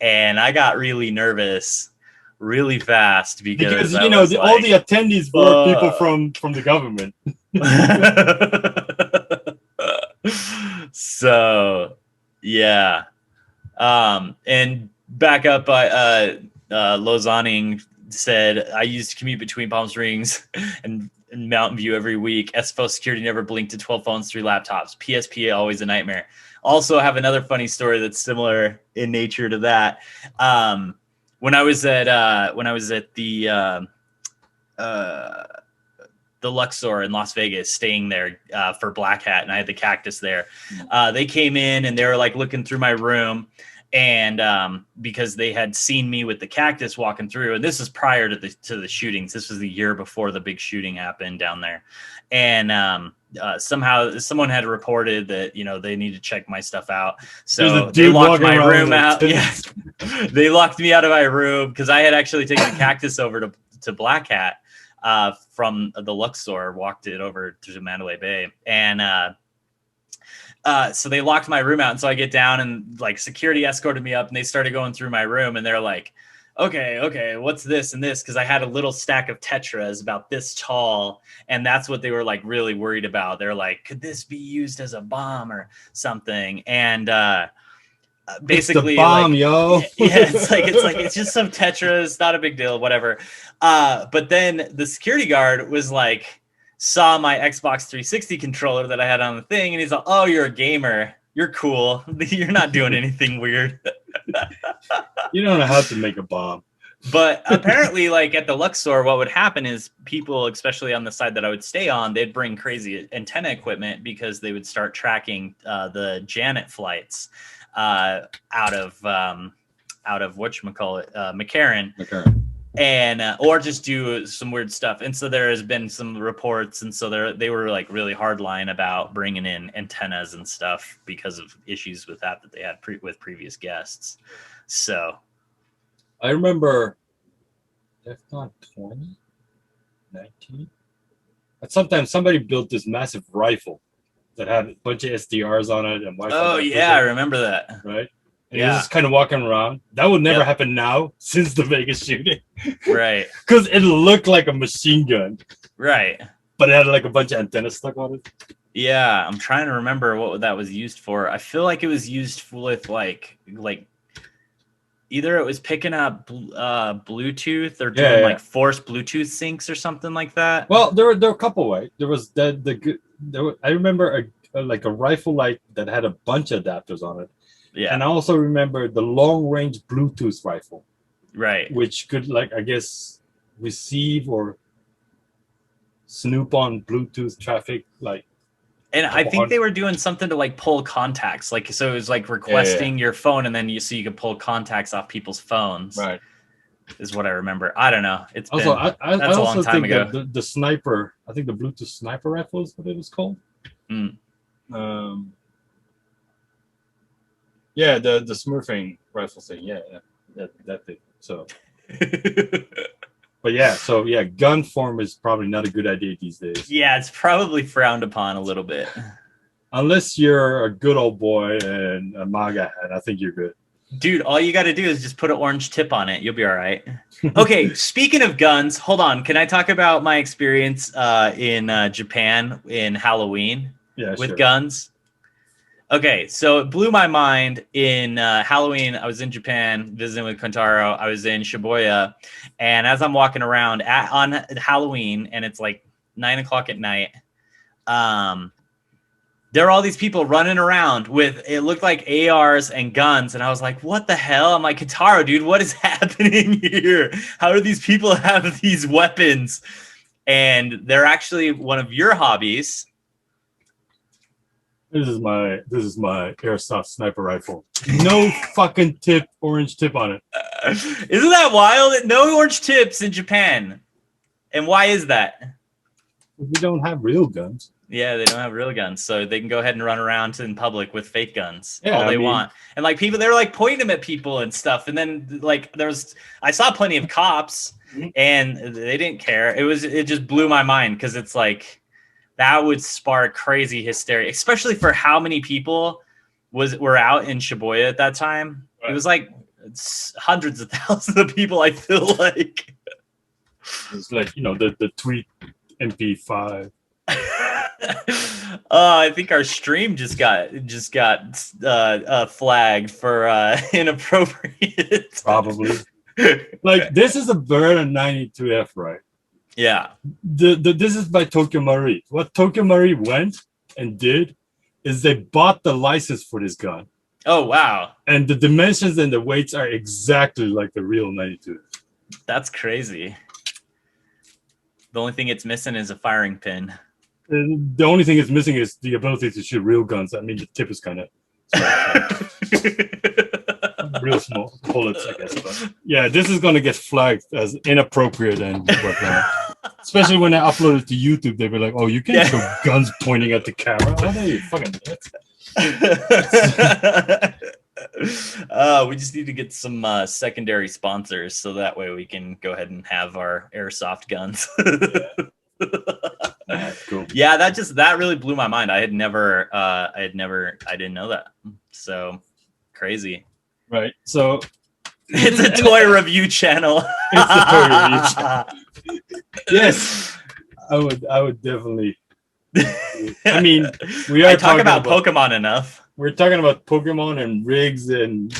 And I got really nervous really fast because all the attendees were people from the government. So yeah. And back up by Lozaning said, I used to commute between Palm Springs and Mountain View every week. SFO security never blinked to 12 phones, 3 laptops. PSPA always a nightmare. Also have another funny story that's similar in nature to that. When I was at the Luxor in Las Vegas, staying there for Black Hat, and I had the Cactus there. They came in and they were like looking through my room, and because they had seen me with the Cactus walking through, and this is prior to the shootings. This was the year before the big shooting happened down there, and somehow someone had reported that they need to check my stuff out, so they locked my room out. Yeah, they locked me out of my room because I had actually taken the Cactus over to Black Hat. From the Luxor, walked it over to Mandalay Bay, and so they locked my room out. And so I get down, and like security escorted me up, and they started going through my room, and they're like, okay, what's this and this? Because I had a little stack of Tetras about this tall, and that's what they were like really worried about. They're like, could this be used as a bomb or something? And basically, it's the bomb, like, yo. Yeah, it's just some Tetras, not a big deal, whatever. But then the security guard was like, saw my Xbox 360 controller that I had on the thing, and he's like, "Oh, you're a gamer. You're cool. You're not doing anything weird." You don't know how to make a bomb. But apparently, like at the Luxor, what would happen is people, especially on the side that I would stay on, they'd bring crazy antenna equipment because they would start tracking the Janet flights out of whatchamacallit, McCarran. And or just do some weird stuff. And so there has been some reports, and so they were like really hardline about bringing in antennas and stuff because of issues with that they had with previous guests. So I remember DEFCON 20, 19. But sometimes somebody built this massive rifle that had a bunch of SDRs on it and Wi-Fi. Oh yeah, I remember that. Right. And he was just kind of walking around. That would never happen now since the Vegas shooting. Right. Because it looked like a machine gun. Right. But it had like a bunch of antennas stuck on it. Yeah, I'm trying to remember what that was used for. I feel like it was used with like either it was picking up Bluetooth or doing like forced Bluetooth syncs or something like that. Well, there were a couple, right? There was I remember a rifle light that had a bunch of adapters on it. Yeah. And I also remember the long-range Bluetooth rifle. Right. Which could, like, I guess, receive or snoop on Bluetooth traffic, like. And I think they were doing something to, like, pull contacts. Like, so it was, like, requesting your phone, and then you could pull contacts off people's phones. Right. Is what I remember. I don't know. It's also, that's a long time ago. The sniper, I think the Bluetooth sniper rifle is what it was called. Yeah, the smurfing rifle thing. Yeah, that thing. So, but gun form is probably not a good idea these days. Yeah, it's probably frowned upon a little bit. Unless you're a good old boy and a MAGA hat, I think you're good. Dude, all you got to do is just put an orange tip on it. You'll be all right. Okay, speaking of guns, hold on. Can I talk about my experience in Japan in Halloween with guns? Okay, so it blew my mind in Halloween. I was in Japan visiting with Kontaro. I was in Shibuya. And as I'm walking around on Halloween, and it's like 9 o'clock at night, there were all these people running around with, it looked like ARs and guns. And I was like, what the hell? I'm like, Kataro, dude, what is happening here? How do these people have these weapons? And they're actually one of your hobbies. This is my airsoft sniper rifle. No fucking tip, orange tip on it. Isn't that wild? No orange tips in Japan. And why is that? We don't have real guns. Yeah, they don't have real guns, so they can go ahead and run around in public with fake guns all they want. And like people, they're like pointing them at people and stuff. And then like I saw plenty of cops, and they didn't care. It just blew my mind because it's like that would spark crazy hysteria, especially for how many people were out in Shibuya at that time. Right. It was like hundreds of thousands of people. I feel like it's like the tweet MP5. I think our stream just got flagged for inappropriate. Probably. Like this is a Beretta 92F, right? Yeah. This is by Tokyo Marine. What Tokyo Marine went and did is they bought the license for this gun. Oh wow! And the dimensions and the weights are exactly like the real 92. That's crazy. The only thing it's missing is a firing pin. And the only thing it's missing is the ability to shoot real guns. I mean, the tip is kind of real small bullets, I guess. But yeah, this is going to get flagged as inappropriate and whatnot. Especially when I upload it to YouTube, they'll be like, "Oh, you can't show guns pointing at the camera." What are you fucking nuts? We just need to get some secondary sponsors, so that way we can go ahead and have our airsoft guns. Cool. Yeah, that really blew my mind. I didn't know that. So crazy. Right. So it's a toy review channel. It's a toy review channel. Yes. I would definitely. I mean, we are talking about Pokemon enough. We're talking about Pokemon and rigs and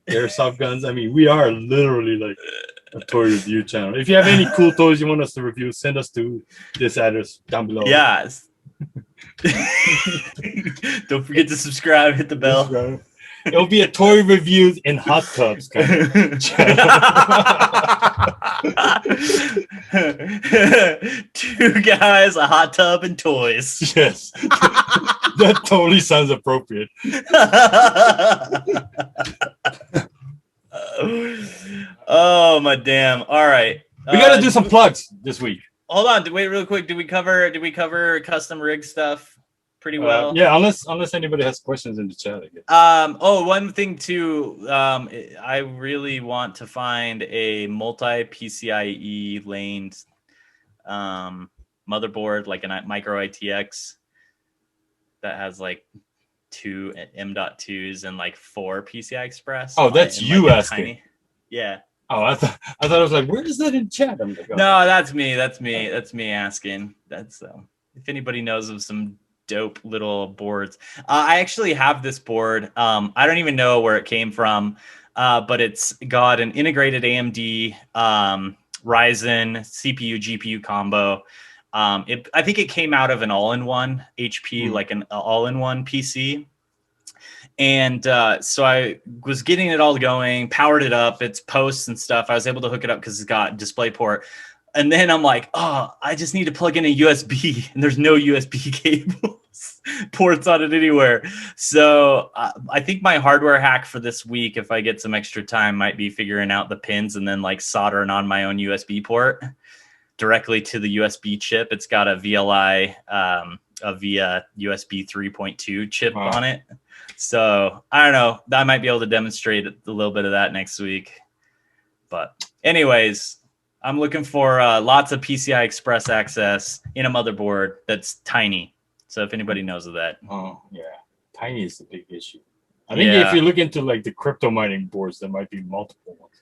airsoft guns. I mean, we are literally like a toy review channel. If you have any cool toys you want us to review, send us to this address down below. Yes. Don't forget to subscribe, hit the bell. It'll be a toy reviews in hot tubs kind of channel. 2 guys, a hot tub, and toys. Yes. That totally sounds appropriate. Oh my damn! All right, we gotta do some plugs this week. Hold on, wait real quick. Did we cover custom rig stuff pretty well? Yeah, unless anybody has questions in the chat, I guess. One thing too. I really want to find a multi PCIe laned motherboard, like a micro ITX that has like 2 M.2s and like 4 PCI Express. Oh, that's you asking. Tiny. Yeah. Oh, I thought it was like, where is that in chat? I'm like, oh. No, that's me. That's me asking. That's if anybody knows of some dope little boards. I actually have this board. I don't even know where it came from, but it's got an integrated AMD Ryzen CPU GPU combo. I think it came out of an all-in-one HP, like an all-in-one PC. And so I was getting it all going, powered it up, its posts and stuff. I was able to hook it up because it's got DisplayPort. And then I'm like, oh, I just need to plug in a USB, and there's no USB cables, ports on it anywhere. So I think my hardware hack for this week, if I get some extra time, might be figuring out the pins and then like soldering on my own USB port directly to the USB chip. It's got a VLI, via USB 3.2 chip on it. So I don't know. I might be able to demonstrate a little bit of that next week. But anyways, I'm looking for lots of PCI Express access in a motherboard that's tiny. So if anybody knows of that. Oh, yeah. Tiny is the big issue. I think if you look into like the crypto mining boards, there might be multiple ones.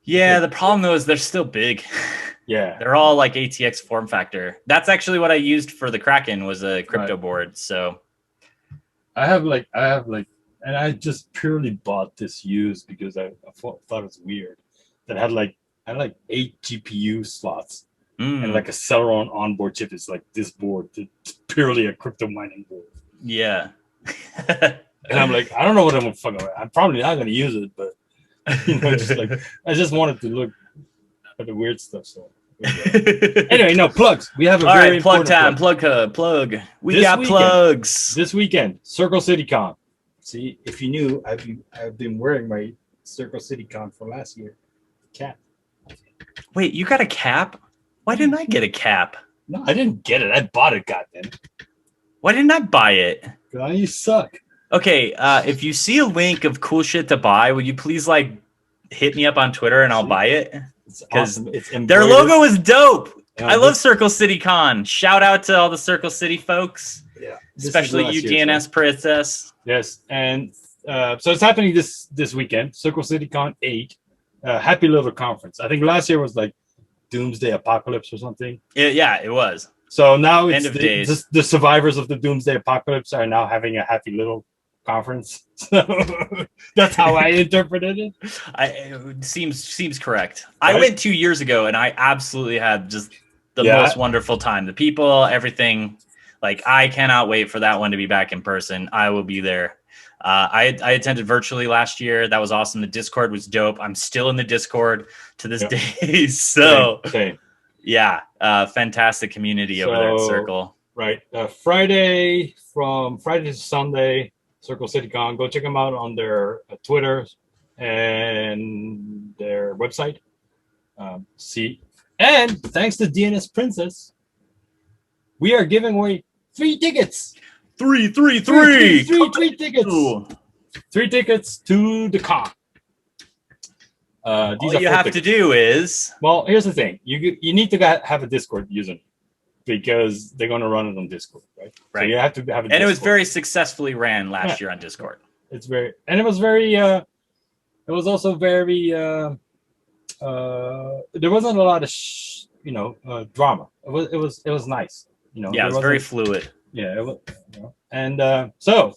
Yeah, the problem though is they're still big. Yeah. They're all like ATX form factor. That's actually what I used for the Kraken, was a crypto board. So I have like, and I just purely bought this used because I thought it was weird. That had like 8 GPU slots and like a Celeron onboard chip. Is like this board. It's purely a crypto mining board. Yeah. And I'm like, I don't know what I'm fucking. I'm probably not gonna use it, but just like I just wanted to look at the weird stuff. So anyway, no plugs. We have a all very right. Plug important time. Plug. We This got weekend. plugs. This weekend, Circle City Con. See, if you knew, I've been wearing my Circle City Con for last year. Cap. Wait, you got a cap? Why didn't I get a cap? No, I didn't get it. I bought it. Goddamn. Why didn't I buy it? God, you suck. Okay, if you see a link of cool shit to buy, will you please like hit me up on Twitter and I'll buy it? It's awesome. It's their logo is dope. I love this, Circle City Con. Shout out to all the Circle City folks. Yeah, especially you, DNS Princess. Yes, and so it's happening this weekend. Circle City Con 8. Happy little conference. I think last year was like Doomsday Apocalypse or something. Yeah, it was. So now it's End of days. The survivors of the Doomsday Apocalypse are now having a happy little conference. So that's how I interpreted it. It seems correct. Right? I went 2 years ago and I absolutely had just the most wonderful time. The people, everything. Like, I cannot wait for that one to be back in person. I will be there. I attended virtually last year. That was awesome. The Discord was dope. I'm still in the Discord to this day. So, same. Yeah, fantastic community over there at Circle. Right. Friday to Sunday, Circle City Con. Go check them out on their Twitter and their website. See. And thanks to DNS Princess, we are giving away 3 tickets. Three tickets. Ooh. 3 tickets to the con. All you have to do is... Well, here's the thing. You need to have a Discord username because they're going to run it on Discord, right? Right. So you have to have a Discord. And it was very successfully ran last year on Discord. It was very... it was also very... there wasn't a lot of, drama. It was nice. Yeah, it was very fluid. Yeah, it was, and so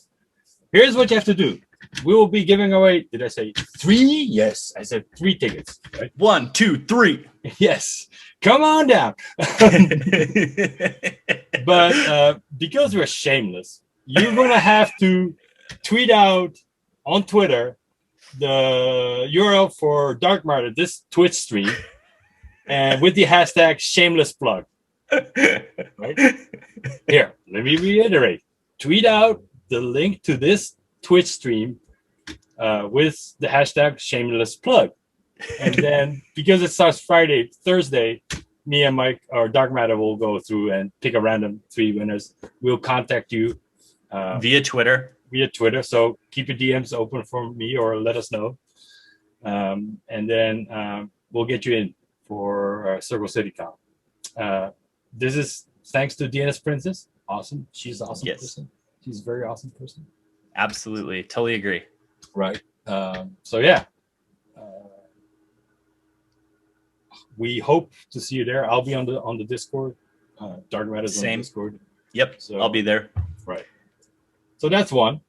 here's what you have to do. We will be giving away. Did I say 3? Yes, I said 3 tickets. Right? 1, 2, 3. Yes, come on down. But because we're shameless, you're gonna have to tweet out on Twitter the URL for Dark Matter, this Twitch stream, and with the hashtag shameless plug. Right here, let me reiterate. Tweet out the link to this Twitch stream with the hashtag shameless plug, and then because it starts Thursday, me and Mike or Dark Matter will go through and pick a random 3 winners. We'll contact you via Twitter. So keep your DMs open for me or let us know, and then we'll get you in for Circle City Con. This is thanks to DNS Princess. Awesome. She's an awesome person. She's a very awesome person. Absolutely. Totally agree. Right. So, yeah. We hope to see you there. I'll be on the Discord. Dark Matter's on the Discord. Yep. So, I'll be there. Right. So that's one.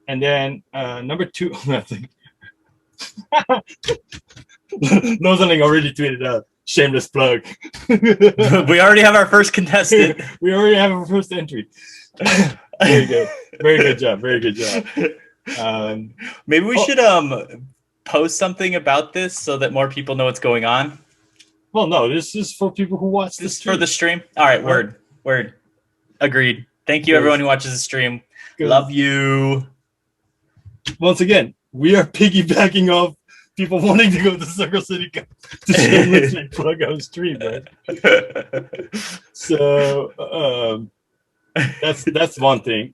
And then number 2, I think. Noseling already tweeted out. Shameless plug. We already have our first contestant. We already have our first entry. Very good. Very good job. Very good job. Maybe we should post something about this so that more people know what's going on. Well, no, this is for people who watch this for the stream. All right, word. Agreed. Thank you, everyone who watches the stream. Good. Love you. Once again, we are piggybacking off people wanting to go to Circle City to shamelessly plug our stream, right? So that's one thing.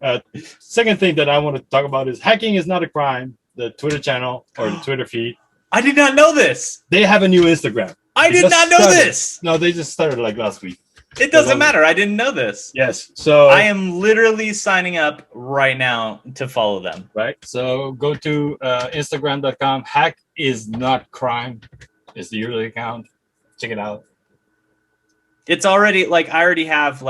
Second thing that I want to talk about is hacking is not a crime. The Twitter channel or the Twitter feed. I did not know this. They have a new Instagram. I did not know this. No, they just started like last week. It doesn't matter. I didn't know this. Yes. So I am literally signing up right now to follow them. Right. So go to Instagram.com. Hack is not crime. It's the yearly account. Check it out. It's already I already have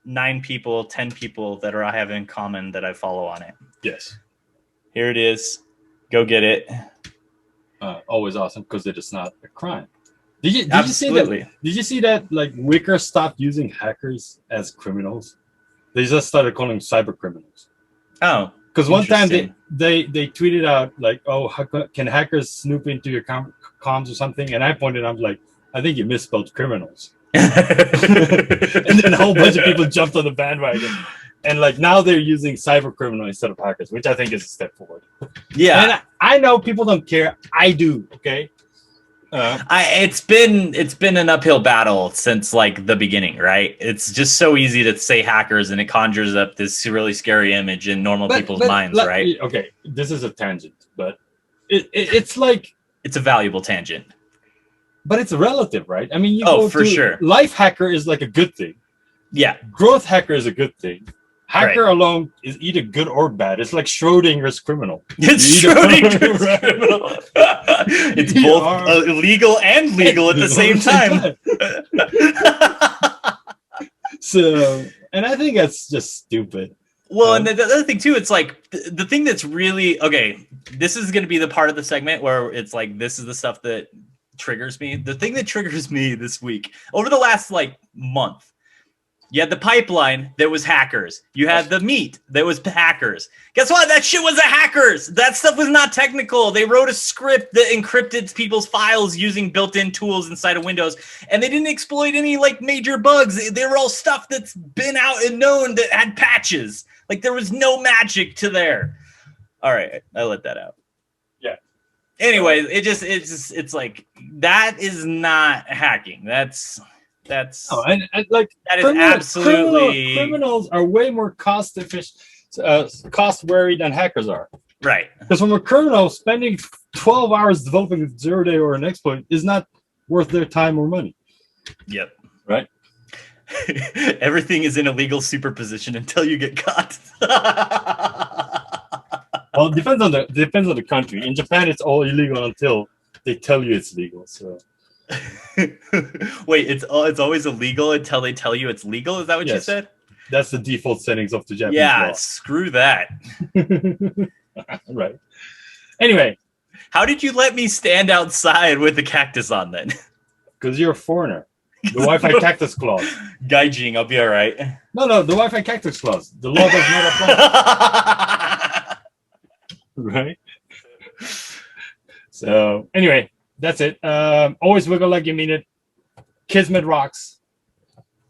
9 people, 10 people that I have in common that I follow on it. Yes. Here it is. Go get it. Always awesome because it is not a crime. Did you see that? Did you see that Wicker stopped using hackers as criminals? They just started calling them cyber criminals. Oh, because one time interesting. they tweeted out like, "Oh, can hackers snoop into your comms or something?" And I pointed out like, "I think you misspelled criminals." And then a whole bunch of people jumped on the bandwagon, and like now they're using cyber criminal instead of hackers, which I think is a step forward. Yeah, and I know people don't care. I do. Okay. It's been an uphill battle since like the beginning, right? It's just so easy to say hackers, and it conjures up this really scary image in normal people's minds, right? Okay, this is a tangent, but it's like it's a valuable tangent. But it's relative, right? I mean, sure. Life hacker is like a good thing. Yeah. Growth hacker is a good thing. Hacker alone is either good or bad. It's like Schrodinger's criminal. It's Schrodinger's criminal. It's both illegal and legal at the same time. So, and I think that's just stupid. Well, and the other thing too, it's like the thing that's really okay. This is going to be the part of the segment where it's like this is the stuff that triggers me. The thing that triggers me this week over the last like month. You had the pipeline that was hackers. You had the meat that was hackers. Guess what? That shit was a hackers. That stuff was not technical. They wrote a script that encrypted people's files using built-in tools inside of Windows, and they didn't exploit any like major bugs. They were all stuff that's been out and known that had patches. Like there was no magic to there. All right, I let that out. Yeah. Anyway, it's like that is not hacking. That's and like that is absolutely criminals are way more cost efficient, cost wary than hackers are. Right. Because from a criminal, spending 12 hours developing a 0-day or an exploit is not worth their time or money. Yep. Right. Everything is in a legal superposition until you get caught. Well, it depends on the country. In Japan, it's all illegal until they tell you it's legal. So. Wait, it's always illegal until they tell you it's legal? Is that what you said? That's the default settings of the Japanese law. Screw that. Right. Anyway. How did you let me stand outside with the cactus on then? Because you're a foreigner. The Wi-Fi cactus clause. Gaijin, I'll be all right. No, the Wi-Fi cactus clause. The law does not apply. Right? So, anyway. That's it. Always wiggle like you mean it. Kismet rocks.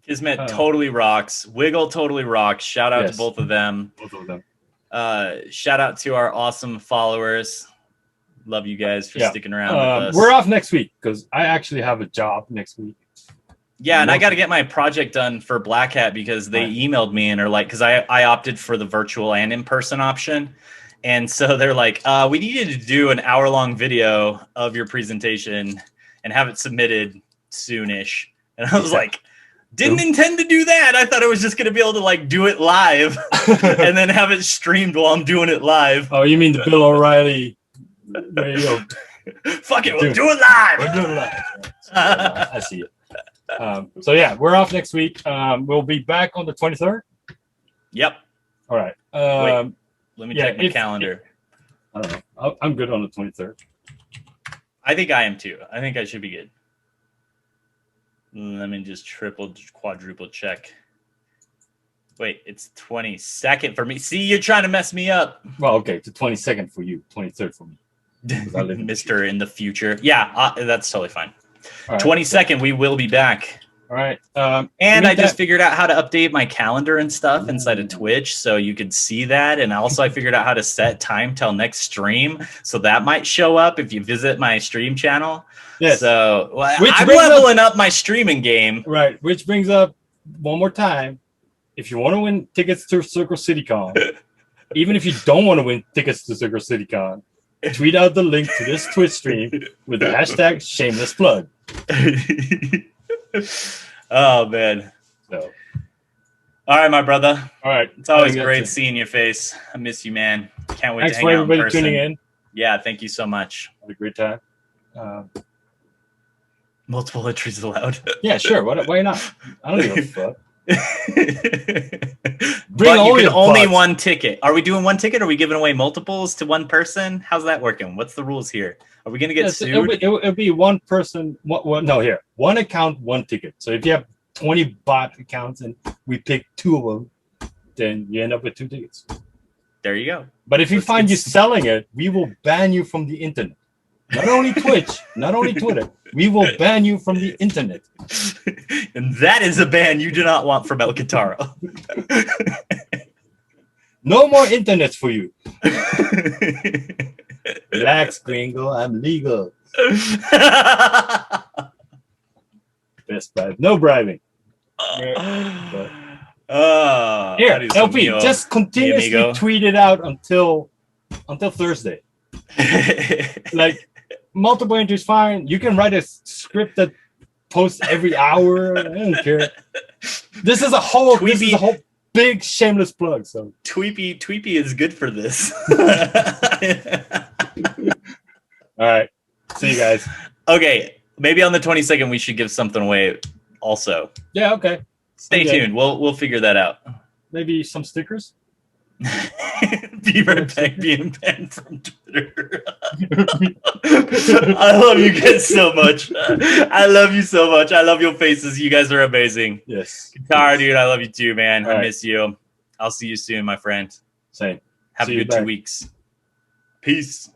Kismet totally rocks. Wiggle totally rocks. Shout out to both of them. Both of them. Shout out to our awesome followers. Love you guys for sticking around with us. We're off next week because I actually have a job next week. Yeah, and I got to get my project done for Black Hat because they emailed me and are like, because I opted for the virtual and in-person option. And so they're like, we need you to do an hour-long video of your presentation and have it submitted soonish. And I was like, didn't intend to do that. I thought I was just going to be able to like do it live and then have it streamed while I'm doing it live. Oh, you mean the Bill O'Reilly radio? Fuck it, we'll do it live. We'll do it live. I see it. So yeah, we're off next week. We'll be back on the 23rd. Yep. All right. Wait. Let me check my calendar. I don't know. I'm good on the 23rd. I think I am too. I think I should be good. Let me just quadruple check. Wait, it's 22nd for me. See, you're trying to mess me up. Well, okay, the 22nd for you, 23rd for me. Mr. in the future. Yeah, that's totally fine. Right. 22nd, we will be back. All right. And I just figured out how to update my calendar and stuff inside of Twitch so you could see that. And also I figured out how to set time till next stream. So that might show up if you visit my stream channel. Yes. So I'm leveling up my streaming game. Right. Which brings up one more time. If you want to win tickets to Circle CityCon, even if you don't want to win tickets to Circle CityCon, tweet out the link to this Twitch stream with the hashtag shameless plug. Oh man. So all right, my brother. All right. It's always great seeing your face. I miss you, man. Can't wait to hang out in person. Thanks for everybody tuning in. Yeah, thank you so much. Had a great time. Multiple entries allowed. Yeah, sure. Why not? I don't give a fuck. But you can only one ticket. Are we doing one ticket? Or are we giving away multiples to one person? How's that working? What's the rules here? Are we going to get sued? It'll be one person. Here. One account, one ticket. So if you have 20 bot accounts and we pick 2 of them, then you end up with 2 tickets. There you go. But if you find you selling it, we will ban you from the internet. Not only Twitch, not only Twitter. We will ban you from the internet. And that is a ban you do not want from El Guitarro. No more internets for you. Relax, gringo. I'm legal. Best bribe. No bribing. Here, LP, just continuously tweet it out until Thursday. Like, multiple entries fine. You can write a script that posts every hour. I don't care. This is a whole big shameless plug. So Tweepy is good for this. All right. See you guys. Okay. Maybe on the 22nd we should give something away also. Yeah, okay. Stay tuned. We'll figure that out. Maybe some stickers. Be right back, being banned from Twitter. I love you guys so much. I love you so much. I love your faces. You guys are amazing. Yes. Guitar, dude, I love you too, man. All I right. miss you. I'll see you soon, my friend. Same. Have a good 2 weeks. Peace.